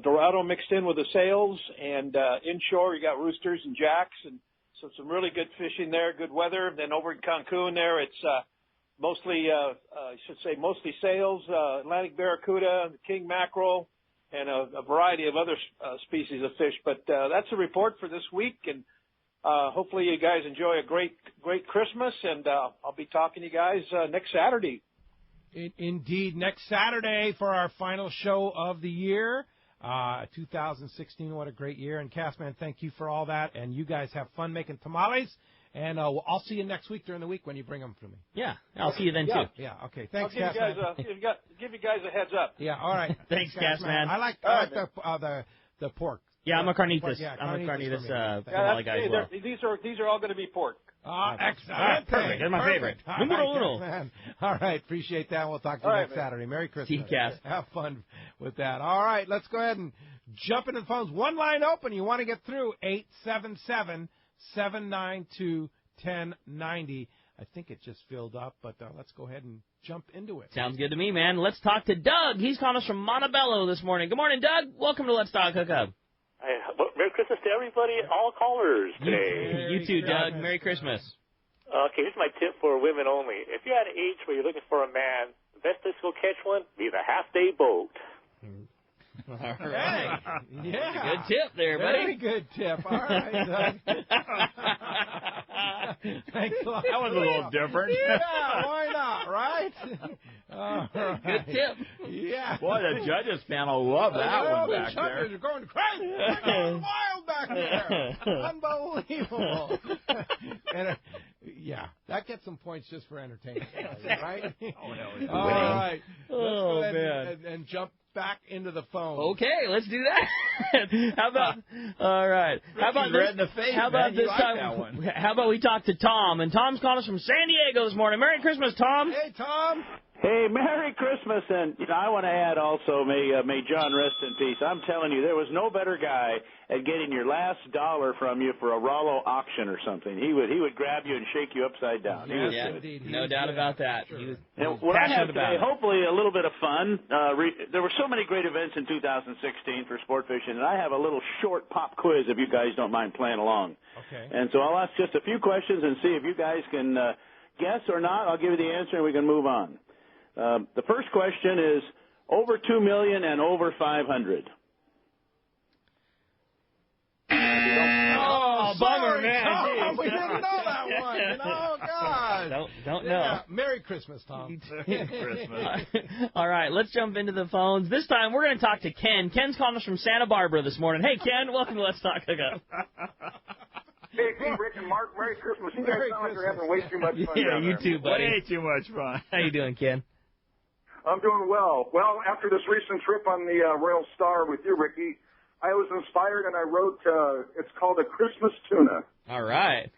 Dorado mixed in with the sales, and inshore you got roosters and jacks, and so some really good fishing there, good weather. Then over in Cancun there, it's mostly sales, Atlantic barracuda, king mackerel, and a variety of other species of fish. But that's a report for this week, and hopefully you guys enjoy a great Christmas, and I'll be talking to you guys next Saturday. Indeed, next Saturday for our final show of the year, 2016. What a great year. And Castman, thank you for all that, and you guys have fun making tamales. And I'll see you next week during the week when you bring them for me. Yeah, I'll see you then, too. Yeah, okay. Thanks, I'll give you guys a heads up. Yeah, all right. Thanks, Castman. I like the pork. Yeah, I'm a carnitas. I'm a carnitas tamale guy as well. These are all going to be pork. Excellent. Perfect. They're my favorite. All right, appreciate that. We'll talk to you next Saturday. Merry Christmas. See you, Cass. Have fun with that. All right, let's go ahead and jump into the phones. One line open. You want to get through 877-792-1090. I think it just filled up, but let's go ahead and jump into it. Sounds good to me, man. Let's talk to Doug. He's calling us from Montebello this morning. Good morning, Doug. Welcome to Let's Talk Hookup. Merry Christmas to everybody, all callers today. You too, Doug. Merry Christmas. Okay, here's my tip for women only. If you're at an age where you're looking for a man, the best place to go catch one, be the half-day boat. All right. Yeah. Good tip there, buddy. Very good tip. All right, Doug. Thanks a lot. That was a little different. Yeah, why not, right? All right. Good tip. Yeah. Boy, the judges panel loved that one back the there. judges are going crazy. They're going wild back there. Unbelievable. And, yeah, that gets some points just for entertainment, right? Oh, no. All right. Let's go ahead man. and jump back into the phone. Okay, let's do that. How about all right? How about this? Red in the face, how about man. this time? That one. How about we talk to Tom? And Tom's calling us from San Diego this morning. Merry Christmas, Tom. Hey, Tom. Hey, Merry Christmas, and I want to add also, may John rest in peace. I'm telling you, there was no better guy at getting your last dollar from you for a Rollo auction or something. He would grab you and shake you upside down. Yeah, indeed. No doubt about that. Sure. And what I have today, hopefully a little bit of fun. There were so many great events in 2016 for sport fishing, and I have a little short pop quiz if you guys don't mind playing along. Okay. And so I'll ask just a few questions and see if you guys can guess or not. I'll give you the answer and we can move on. The first question is over 2 million and over 500. Oh, bummer, man. Tom, we didn't know that one. Oh, God. Don't know. Yeah. Merry Christmas, Tom. Merry Christmas. All right, let's jump into the phones. This time we're going to talk to Ken. Ken's calling us from Santa Barbara this morning. Hey, Ken, welcome to Let's Talk Hookup. Hey, Pete, Rick, and Mark, Merry Christmas. You guys sound like you're having way too much fun. Yeah, you too, buddy. Way too much fun. How you doing, Ken? I'm doing well. Well, after this recent trip on the Royal Star with you, Ricky, I was inspired and I wrote, it's called A Christmas Tuna. All right.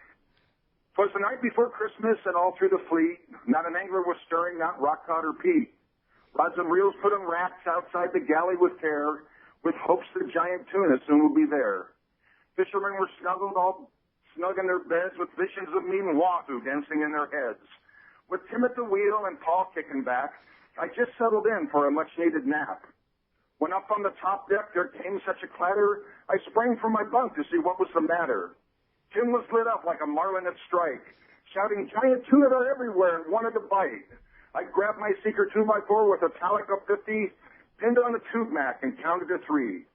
'Twas the night before Christmas and all through the fleet, not an angler was stirring, not rock cod or peat. Rods and reels put in racks outside the galley with care, with hopes the giant tuna soon would be there. Fishermen were snuggled all snug in their beds with visions of mean wahoo dancing in their heads. With Tim at the wheel and Paul kicking back, I just settled in for a much-needed nap. When up on the top deck there came such a clatter, I sprang from my bunk to see what was the matter. Tim was lit up like a marlin at strike, shouting, "Giant tuna are everywhere," and wanted to bite. I grabbed my Seeker 2x4 with a Talica 50, pinned on the tube mac, and counted to 3.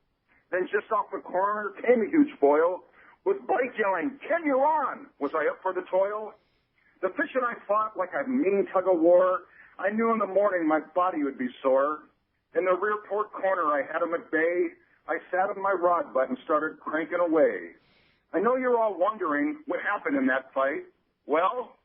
Then just off the corner came a huge foil, with Blake yelling, "Ken, you're on!" Was I up for the toil? The fish and I fought like a mean tug-of-war. I knew in the morning my body would be sore. In the rear port corner, I had him at bay. I sat on my rod butt and started cranking away. I know you're all wondering what happened in that fight. Well,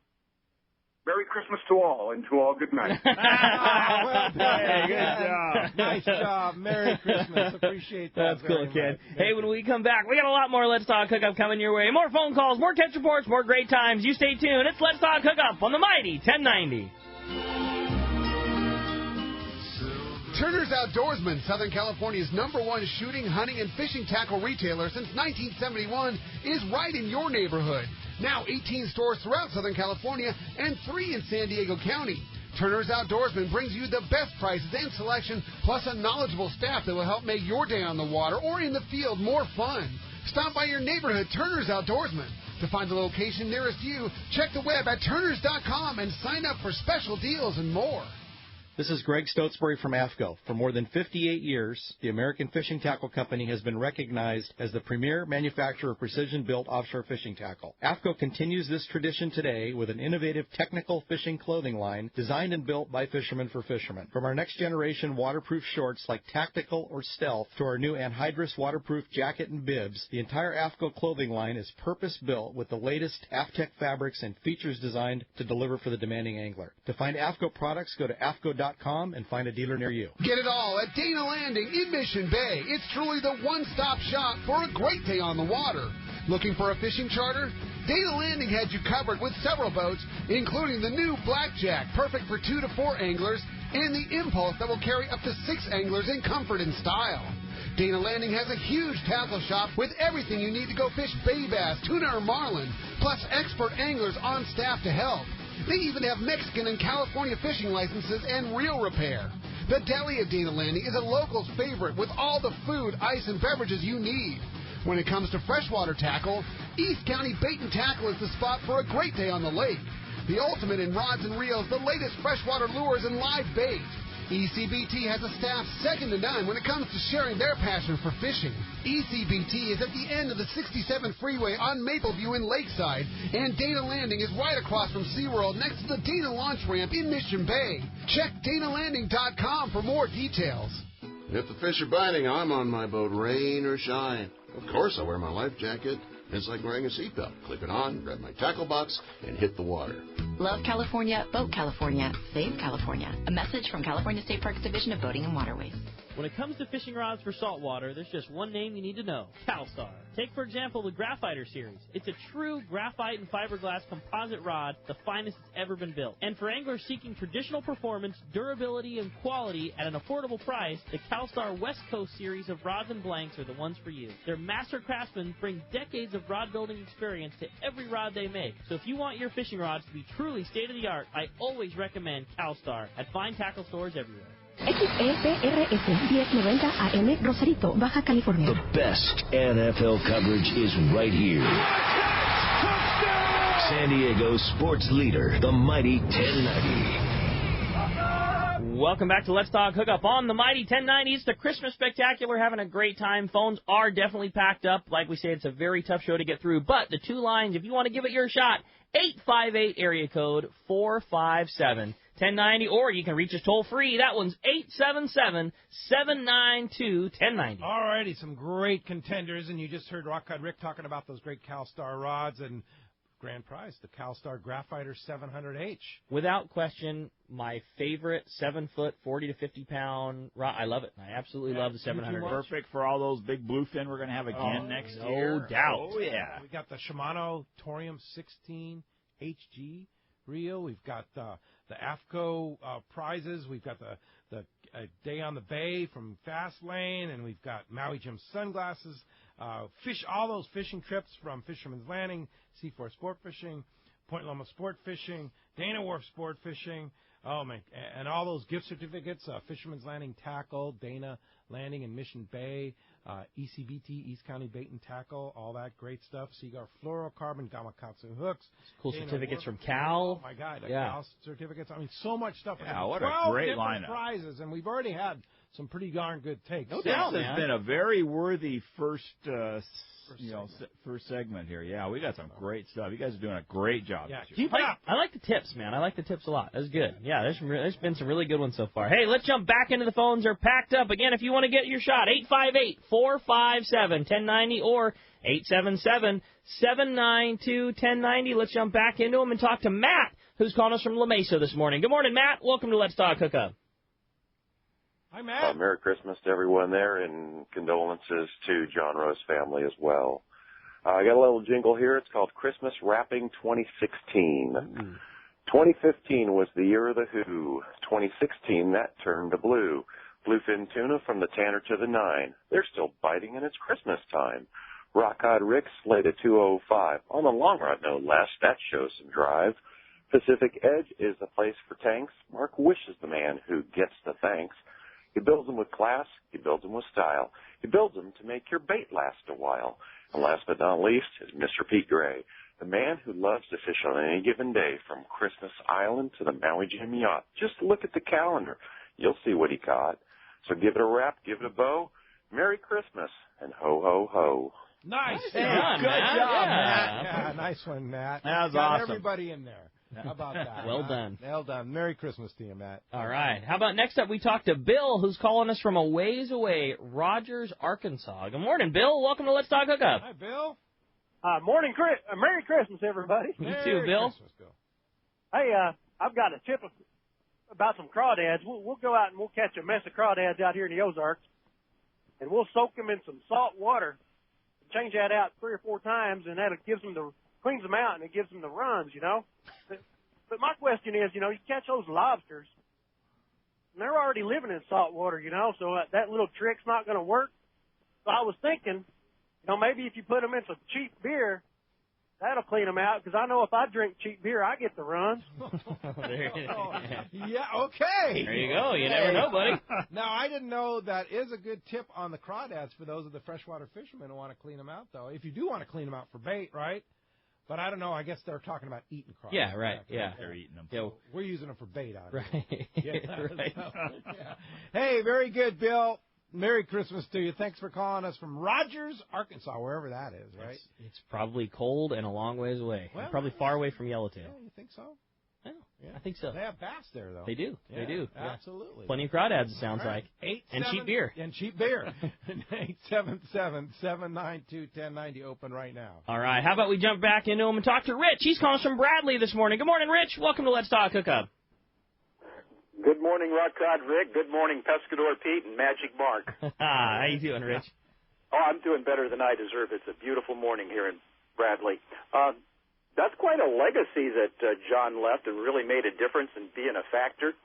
Merry Christmas to all, and to all good night. Well done. Hey, good job. Nice job. Merry Christmas. Appreciate that. That's cool, very kid. much. Hey, when we come back, we got a lot more Let's Talk Hookup coming your way. More phone calls, more catch reports, more great times. You stay tuned. It's Let's Talk Hookup on the Mighty 1090. Turner's Outdoorsman, Southern California's #1 shooting, hunting, and fishing tackle retailer since 1971, is right in your neighborhood. Now 18 stores throughout Southern California and 3 in San Diego County. Turner's Outdoorsman brings you the best prices and selection, plus a knowledgeable staff that will help make your day on the water or in the field more fun. Stop by your neighborhood Turner's Outdoorsman. To find the location nearest you, check the web at turners.com and sign up for special deals and more. This is Greg Stotesbury from AFCO. For more than 58 years, the American Fishing Tackle Company has been recognized as the premier manufacturer of precision-built offshore fishing tackle. AFCO continues this tradition today with an innovative technical fishing clothing line designed and built by fishermen for fishermen. From our next-generation waterproof shorts like Tactical or Stealth to our new anhydrous waterproof jacket and bibs, the entire AFCO clothing line is purpose-built with the latest AFTEC fabrics and features designed to deliver for the demanding angler. To find AFCO products, go to AFCO.com and find a dealer near you. Get it all at Dana Landing in Mission Bay. It's truly the one-stop shop for a great day on the water. Looking for a fishing charter? Dana Landing had you covered with several boats, including the new Blackjack, perfect for 2 to 4 anglers, and the Impulse that will carry up to 6 anglers in comfort and style. Dana Landing has a huge tackle shop with everything you need to go fish bay bass, tuna, or marlin, plus expert anglers on staff to help. They even have Mexican and California fishing licenses and reel repair. The Deli at Dana Landing is a local's favorite with all the food, ice, and beverages you need. When it comes to freshwater tackle, East County Bait and Tackle is the spot for a great day on the lake. The ultimate in rods and reels, the latest freshwater lures, and live bait. ECBT has a staff second to none when it comes to sharing their passion for fishing. ECBT is at the end of the 67 freeway on Mapleview in Lakeside, and Dana Landing is right across from SeaWorld next to the Dana Launch Ramp in Mission Bay. Check DanaLanding.com for more details. If the fish are biting, I'm on my boat, rain or shine. Of course, I wear my life jacket. It's like wearing a seatbelt. Clip it on, grab my tackle box, and hit the water. Love California, Boat California, Save California. A message from California State Parks Division of Boating and Waterways. When it comes to fishing rods for saltwater, there's just one name you need to know, CalStar. Take, for example, the Graphiter series. It's a true graphite and fiberglass composite rod, the finest it's ever been built. And for anglers seeking traditional performance, durability, and quality at an affordable price, the CalStar West Coast series of rods and blanks are the ones for you. Their master craftsmen bring decades of rod building experience to every rod they make. So if you want your fishing rods to be truly state-of-the-art, I always recommend CalStar at fine tackle stores everywhere. XEPRS 1090 AM Rosarito, Baja California. The best NFL coverage is right here. San Diego sports leader, the Mighty 1090. Welcome back to Let's Talk Hookup on the Mighty 1090. It's the Christmas Spectacular, having a great time. Phones are definitely packed up. Like we say, it's a very tough show to get through. But the two lines, if you want to give it your shot, 858 area code 457. 1090, or you can reach us toll free. That one's 877-792-1090. All righty, some great contenders, and you just heard Rock God Rick talking about those great CalStar rods, and grand prize, the CalStar Graphiter 700H. Without question, my favorite 7-foot, 40 to 50 pound rod. I love it. I absolutely love the 700H. Perfect for all those big bluefin we're going to have again next year. No doubt. Oh, yeah. We got the Shimano Torium 16 HG reel. We've got the AFCO prizes. We've got the Day on the Bay from Fastlane, and we've got Maui Jim sunglasses. All those fishing trips from Fisherman's Landing, C4 Sport Fishing, Point Loma Sport Fishing, Dana Wharf Sport Fishing. Oh, man. And all those gift certificates, Fisherman's Landing Tackle, Dana Landing in Mission Bay, ECBT, East County Bait and Tackle, all that great stuff. Seaguar Fluorocarbon, Gamakatsu hooks. Cool Dana certificates Wharf. from Cal. Oh, my God. Yeah. Cal certificates. I mean, so much stuff. Yeah, what a 12 great different lineup. prizes, and we've already had some pretty darn good takes. No doubt, man. This has been a very worthy first segment here. Yeah, we got some great stuff. You guys are doing a great job. Yeah, this year. keep it up. I like the tips, man. I like the tips a lot. That's good. Yeah, there's been some really good ones so far. Hey, let's jump back into the phones. They're packed up. Again, if you want to get your shot, 858-457-1090 or 877-792-1090. Let's jump back into them and talk to Matt, who's calling us from La Mesa this morning. Good morning, Matt. Welcome to Let's Talk Hookup. Hi, Matt. Merry Christmas to everyone there, and condolences to John Rowe's family as well. I got a little jingle here. It's called Christmas Wrapping 2016. 2015 was the year of the Who. 2016, that turned to blue. Bluefin tuna from the Tanner to the 9. They're still biting, and it's Christmas time. Rockcod Rick slayed a 205. On the long run, no less. That shows some drive. Pacific Edge is the place for tanks. Mark Wisch is the man who gets the thanks. He builds them with class. He builds them with style. He builds them to make your bait last a while. And last but not least is Mr. Pete Gray, the man who loves to fish on any given day from Christmas Island to the Maui Jim yacht. Just look at the calendar. You'll see what he caught. So give it a wrap, give it a bow. Merry Christmas and ho, ho, ho. Nice. Good job, Matt. Yeah, nice one, Matt. That was Got awesome. everybody in there. How about that? Well done. Well done. Merry Christmas to you, Matt. All right. How about next up we talk to Bill, who's calling us from a ways away, Rogers, Arkansas. Good morning, Bill. Welcome to Let's Talk Hookup. Hi, Bill. Merry Christmas, everybody. You too, Bill. Christmas, Bill. Hey, I've got a tip about some crawdads. We'll go out and we'll catch a mess of crawdads out here in the Ozarks, and we'll soak them in some salt water, change that out 3 or 4 times, and that cleans them out and it gives them the runs, you know. But my question is, you know, you catch those lobsters, and they're already living in salt water, you know, so that little trick's not going to work. So I was thinking, you know, maybe if you put them in some cheap beer, that'll clean them out, because I know if I drink cheap beer, I get the runs. Yeah, okay. There you go. You never know, buddy. Now, I didn't know that is a good tip on the crawdads for those of the freshwater fishermen who want to clean them out, though. If you do want to clean them out for bait, right? But I don't know. I guess they're talking about eating crawdads. Yeah, right. Yeah. They're eating them. So we're using them for bait out here. Right. Yeah, right. so, yeah. Hey, very good, Bill. Merry Christmas to you. Thanks for calling us from Rogers, Arkansas, wherever that is, right? It's probably cold and a long ways away. Well, probably far away from Yellowtail. Yeah, you think so? Yeah, I think so. They have bass there, though. They do. Yeah, They do. Absolutely. Yeah. Plenty of crawdads, it sounds Right. like. And cheap beer. And cheap beer. 877-792-1090 open right now. All right. How about we jump back into him and talk to Rich? He's calling us from Bradley this morning. Good morning, Rich. Welcome to Let's Talk Hookup. Good morning, Rockcod Rick. Good morning, Pescador Pete and Magic Mark. How you doing, Rich? Oh, I'm doing better than I deserve. It's a beautiful morning here in Bradley. That's quite a legacy that John left and really made a difference in being a factor.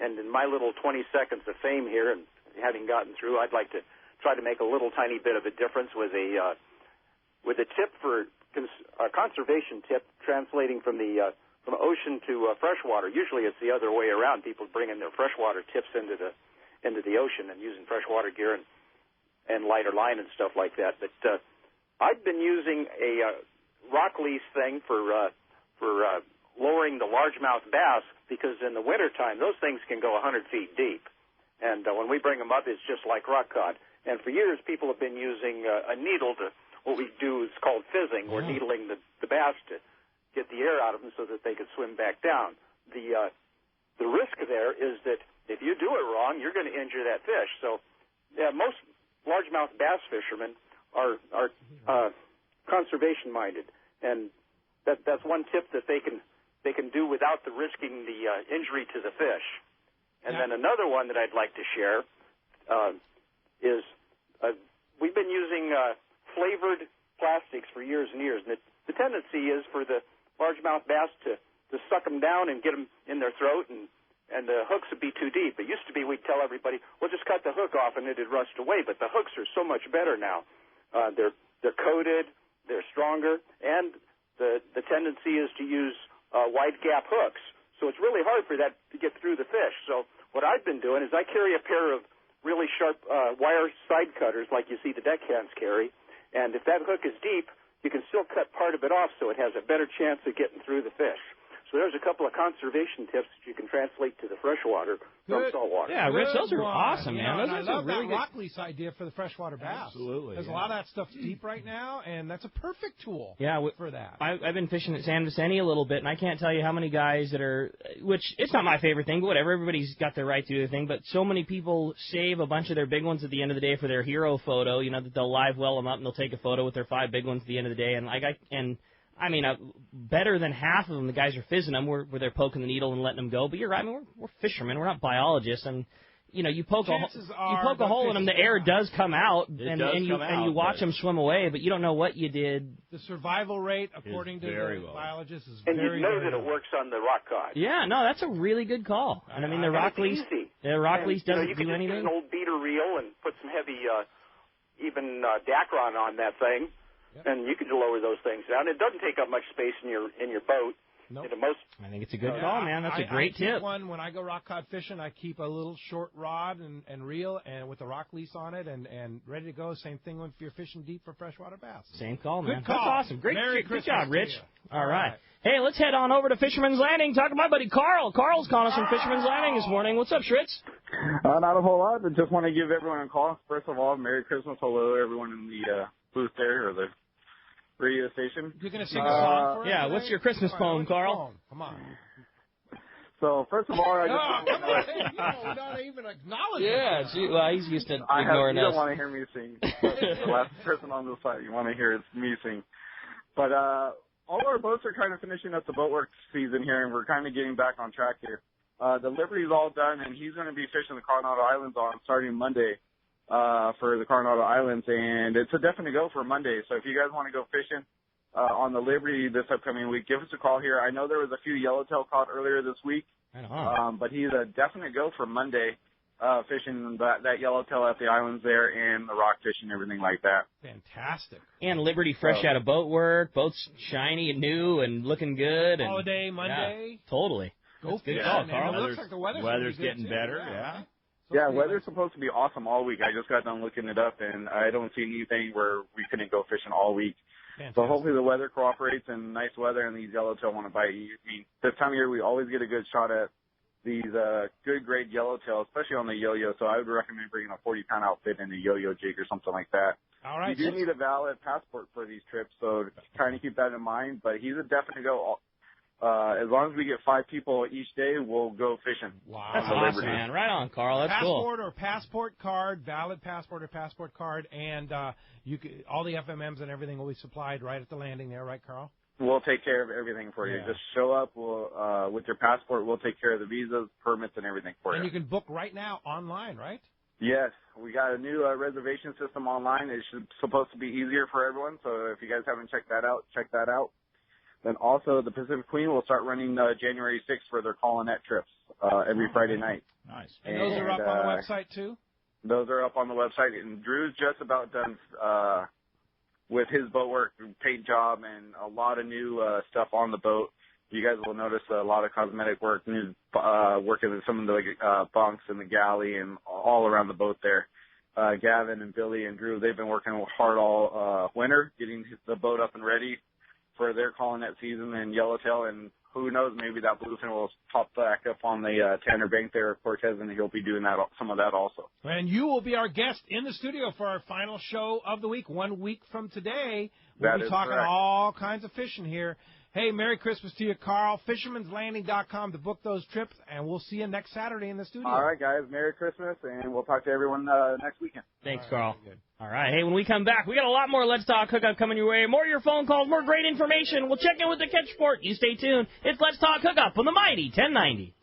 And in my little 20 seconds of fame here and having gotten through, I'd like to try to make a little tiny bit of a difference with a tip for a conservation tip translating from ocean to freshwater. Usually it's the other way around. People bringing their freshwater tips into the ocean and using freshwater gear and lighter line and stuff like that. But I've been using a rock lease thing for lowering the largemouth bass, because in the wintertime those things can go 100 feet deep, and when we bring them up it's just like rock cod. And for years people have been using a needle to, what we do is called fizzing, or needling the bass to get the air out of them so that they can swim back down. The risk there is that if you do it wrong, you're going to injure that fish. So most largemouth bass fishermen are conservation minded, and that's one tip that they can do without the risking the injury to the fish. And then another one that I'd like to share is we've been using flavored plastics for years and years, and the tendency is for the largemouth bass to suck them down and get them in their throat, and the hooks would be too deep. It used to be we'd tell everybody, well, just cut the hook off and it'd rust away, but the hooks are so much better now. They're coated, they're stronger, and the tendency is to use wide gap hooks. So it's really hard for that to get through the fish. So what I've been doing is I carry a pair of really sharp wire side cutters like you see the deckhands carry, and if that hook is deep, you can still cut part of it off so it has a better chance of getting through the fish. So there's a couple of conservation tips that you can translate to the freshwater from saltwater. Yeah, Rich, those are awesome, man. I Those love are really that rock lease idea for the freshwater bass. Absolutely. There's a lot of that stuff deep right now, and that's a perfect tool for that. I've been fishing at San Vicente a little bit, and I can't tell you how many guys that are, which it's not my favorite thing, but whatever, everybody's got their right to do their thing, but so many people save a bunch of their big ones at the end of the day for their hero photo, that they'll live well them up and they'll take a photo with their 5 big ones at the end of the day, and better than half of them, the guys are fizzing them where they're poking the needle and letting them go. But you're right, I mean, we're fishermen, we're not biologists, and you poke a hole in them, the air does come out, and you watch them swim away, but you don't know what you did. The survival rate, according to the biologists, is and very you know very that it works on the rock cod. Yeah, no, that's a really good call. And I mean, the rock lease doesn't you do can anything. Use an old beater reel and put some heavy, even Dacron on that thing. And you can lower those things down. It doesn't take up much space in your boat. Nope. I think it's a good call, man. That's a great tip. When I go rock cod fishing, I keep a little short rod and reel and with a rock lease on it and ready to go. Same thing if you're fishing deep for freshwater bass. Same call, man. Good call. That's awesome. Great job, Rich. All right. right. Hey, let's head on over to Fisherman's Landing. Talk to my buddy Carl. Carl's calling us from Fisherman's Landing this morning. What's up, Schritz? Not a whole lot, but just want to give everyone a call. First of all, Merry Christmas. Hello, everyone in the booth there or the radio station. You're going to sing a song for us? Yeah, what's your Christmas poem, Carl? Come on. So, first of all, I just we're not even acknowledging he's used to ignoring you us. don't want to hear me sing. The last person on the site, you want to hear it's me sing. But all our boats are kind of finishing up the boatwork season here, and we're kind of getting back on track here. The Liberty's all done, and he's going to be fishing the Coronado Islands starting Monday. For the Coronado Islands, and it's a definite go for Monday. So if you guys want to go fishing on the Liberty this upcoming week, give us a call here. I know there was a few yellowtail caught earlier this week, but he's a definite go for Monday fishing that yellowtail at the islands there and the rock fishing and everything like that. Fantastic. And Liberty fresh out of boat work, boats shiny and new and looking good. And, holiday Monday. Yeah, totally. Go good fishing. call, Carl. It looks like the weather's getting better, Yeah, weather's supposed to be awesome all week. I just got done looking it up, and I don't see anything where we couldn't go fishing all week. Fantastic. So hopefully the weather cooperates and nice weather, and these yellowtail want to bite. I mean, this time of year we always get a good shot at these good grade yellowtail, especially on the yo-yo. So I would recommend bringing a 40-pound outfit and a yo-yo jig or something like that. All right. You do need a valid passport for these trips, so kind of keep that in mind. But he's a definite go. As long as we get 5 people each day, we'll go fishing. Wow. That's awesome, man. Right on, Carl. That's passport or passport card, valid passport or passport card, and all the FMMs and everything will be supplied right at the landing there, right, Carl? We'll take care of everything for you. Just show up with your passport. We'll take care of the visas, permits, and everything for you. And you can book right now online, right? Yes. We got a new reservation system online. It's supposed to be easier for everyone, so if you guys haven't checked that out, check that out. Then also the Pacific Queen will start running January 6th for their call-in-net trips every Friday night. Nice. And those are up on the website, too? Those are up on the website. And Drew's just about done with his boat work, paint job, and a lot of new stuff on the boat. You guys will notice a lot of cosmetic work, new working with some of the bunks and the galley and all around the boat there. Gavin and Billy and Drew, they've been working hard all winter, getting the boat up and ready for their calling that season in yellowtail, and who knows, maybe that bluefin will pop back up on the Tanner Bank there at Cortez, and he'll be doing some of that also. And you will be our guest in the studio for our final show of the week. 1 week from today, we'll be talking all kinds of fishing here. Hey, Merry Christmas to you, Carl. Fisherman'sLanding.com to book those trips, and we'll see you next Saturday in the studio. All right, guys. Merry Christmas, and we'll talk to everyone next weekend. Thanks, Carl. All right. Hey, when we come back, we got a lot more Let's Talk Hookup coming your way. More of your phone calls, more great information. We'll check in with the catch report. You stay tuned. It's Let's Talk Hookup on the Mighty 1090.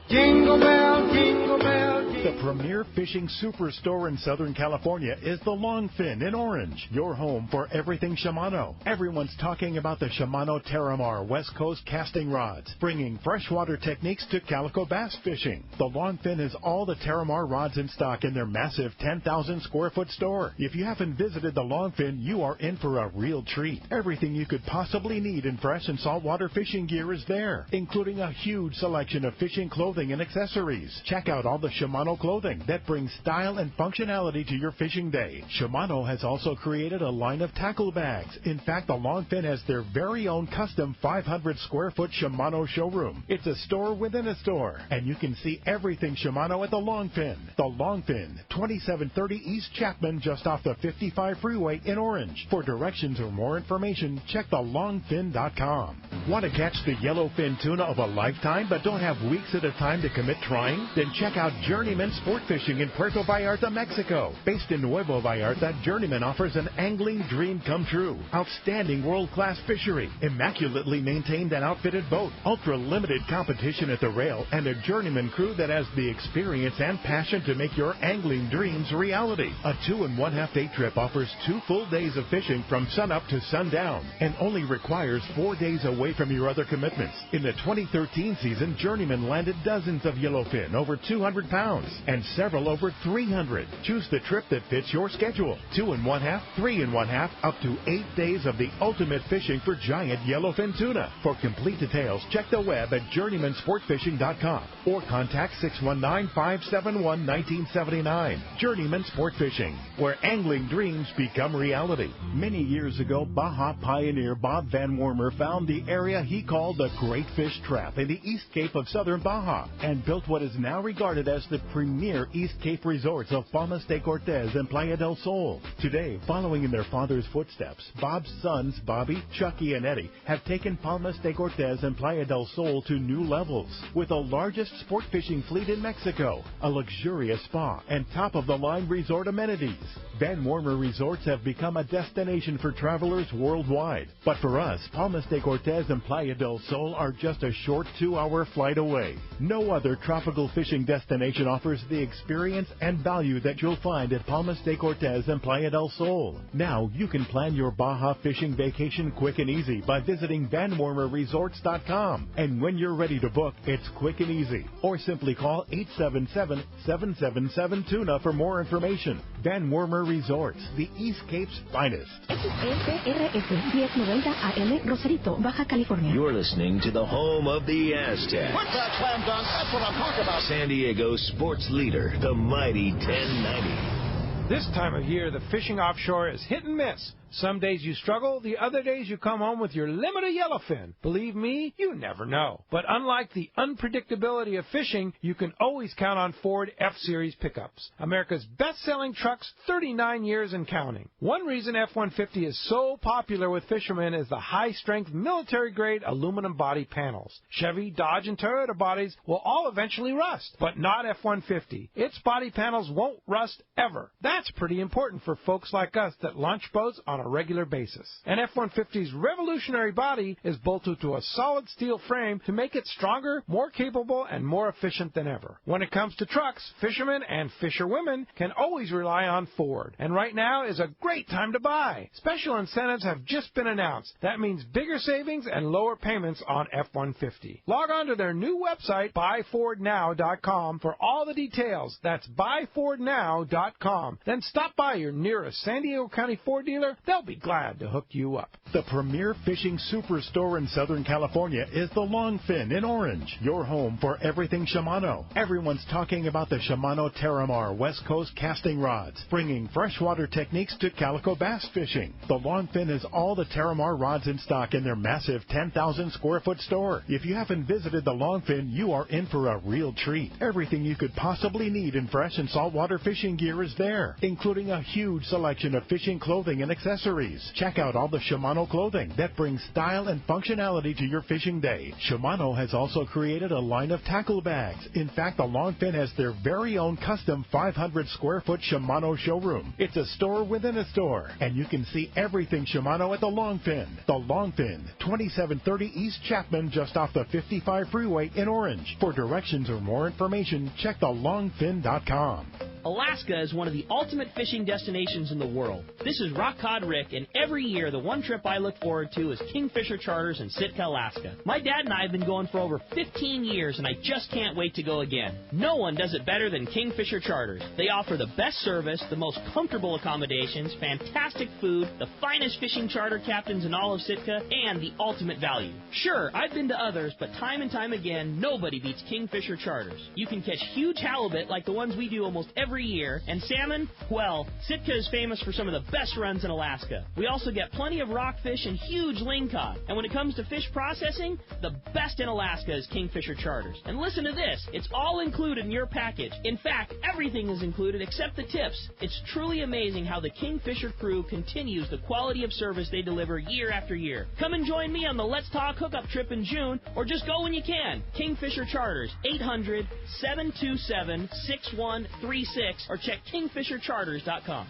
Jingle bell, jingle bell, jingle. The premier fishing superstore in Southern California is the Longfin in Orange, your home for everything Shimano. Everyone's talking about the Shimano Terramar West Coast casting rods, bringing freshwater techniques to calico bass fishing. The Longfin has all the Terramar rods in stock in their massive 10,000 square foot store. If you haven't visited the Longfin, you are in for a real treat. Everything you could possibly need in fresh and saltwater fishing gear is there, including a huge selection of fishing clothing and accessories. Check out all the Shimano Shimano clothing that brings style and functionality to your fishing day. Shimano has also created a line of tackle bags. In fact, the Longfin has their very own custom 500-square-foot Shimano showroom. It's a store within a store, and you can see everything Shimano at the Longfin. The Longfin, 2730 East Chapman, just off the 55 freeway in Orange. For directions or more information, check thelongfin.com. Want to catch the yellowfin tuna of a lifetime but don't have weeks at a time to commit trying? Then check out Journeyman Sport Fishing in Puerto Vallarta, Mexico. Based in Nuevo Vallarta, Journeyman offers an angling dream come true. Outstanding world-class fishery, immaculately maintained and outfitted boat, ultra-limited competition at the rail, and a Journeyman crew that has the experience and passion to make your angling dreams reality. A 2 1/2 day trip offers 2 full days of fishing from sunup to sundown and only requires 4 days away from your other commitments. In the 2013 season, Journeyman landed dozens of yellowfin over 200 pounds and several over 300. Choose the trip that fits your schedule. 2 1/2, 3 1/2, up to 8 days of the ultimate fishing for giant yellowfin tuna. For complete details, check the web at journeymansportfishing.com or contact 619-571-1979. Journeyman Sport Fishing, where angling dreams become reality. Many years ago, Baja pioneer Bob Van Wormer found the area he called the Great Fish Trap in the East Cape of southern Baja and built what is now regarded as the premier East Cape resorts of Palmas de Cortez and Playa del Sol. Today, following in their father's footsteps, Bob's sons, Bobby, Chucky, and Eddie, have taken Palmas de Cortez and Playa del Sol to new levels. With the largest sport fishing fleet in Mexico, a luxurious spa, and top-of-the-line resort amenities, Van Wormer Resorts have become a destination for travelers worldwide. But for us, Palmas de Cortez and Playa del Sol are just a short 2-hour flight away. No other tropical fishing destination offers the experience and value that you'll find at Palmas de Cortez and Playa del Sol. Now you can plan your Baja fishing vacation quick and easy by visiting VanWormerResorts.com. And when you're ready to book, it's quick and easy. Or simply call 877-777-TUNA for more information. Van Wormer Resorts, the East Cape's finest. XEPRS 1090 AM, Rosarito, Baja California. You're listening to the home of the Aztecs. Put that slam dunk. That's what I'm talking about. San Diego sports leader, the mighty 1090. This time of year, the fishing offshore is hit and miss. Some days you struggle, the other days you come home with your limit of yellowfin. Believe me, you never know. But unlike the unpredictability of fishing, you can always count on Ford F-Series pickups. America's best-selling trucks, 39 years and counting. One reason F-150 is so popular with fishermen is the high-strength military-grade aluminum body panels. Chevy, Dodge, and Toyota bodies will all eventually rust, but not F-150. Its body panels won't rust ever. That's pretty important for folks like us that launch boats on a regular basis. And F-150's revolutionary body is bolted to a solid steel frame to make it stronger, more capable, and more efficient than ever. When it comes to trucks, fishermen and fisherwomen can always rely on Ford. And right now is a great time to buy. Special incentives have just been announced. That means bigger savings and lower payments on F-150. Log on to their new website, buyfordnow.com, for all the details. That's buyfordnow.com. Then stop by your nearest San Diego County Ford dealer. They'll be glad to hook you up. The premier fishing superstore in Southern California is the Longfin in Orange, your home for everything Shimano. Everyone's talking about the Shimano Terramar West Coast casting rods, bringing freshwater techniques to calico bass fishing. The Longfin has all the Terramar rods in stock in their massive 10,000-square-foot store. If you haven't visited the Longfin, you are in for a real treat. Everything you could possibly need in fresh and saltwater fishing gear is there, including a huge selection of fishing clothing and accessories. Check out all the Shimano clothing that brings style and functionality to your fishing day. Shimano has also created a line of tackle bags. In fact, the Longfin has their very own custom 500-square-foot Shimano showroom. It's a store within a store, and you can see everything Shimano at the Longfin. The Longfin, 2730 East Chapman, just off the 55 freeway in Orange. For directions or more information, check thelongfin.com. Alaska is one of the ultimate fishing destinations in the world. This is Rock Cod Rick, and every year the one trip I look forward to is Kingfisher Charters in Sitka, Alaska. My dad and I have been going for over 15 years, and I just can't wait to go again. No one does it better than Kingfisher Charters. They offer the best service, the most comfortable accommodations, fantastic food, the finest fishing charter captains in all of Sitka, and the ultimate value. Sure, I've been to others, but time and time again, nobody beats Kingfisher Charters. You can catch huge halibut like the ones we do almost every year, and salmon, well, Sitka is famous for some of the best runs in Alaska. We also get plenty of rockfish and huge lingcod. And when it comes to fish processing, the best in Alaska is Kingfisher Charters. And listen to this, it's all included in your package. In fact, everything is included except the tips. It's truly amazing how the Kingfisher crew continues the quality of service they deliver year after year. Come and join me on the Let's Talk Hookup trip in June, or just go when you can. Kingfisher Charters, 800-727-6136, or check kingfishercharters.com.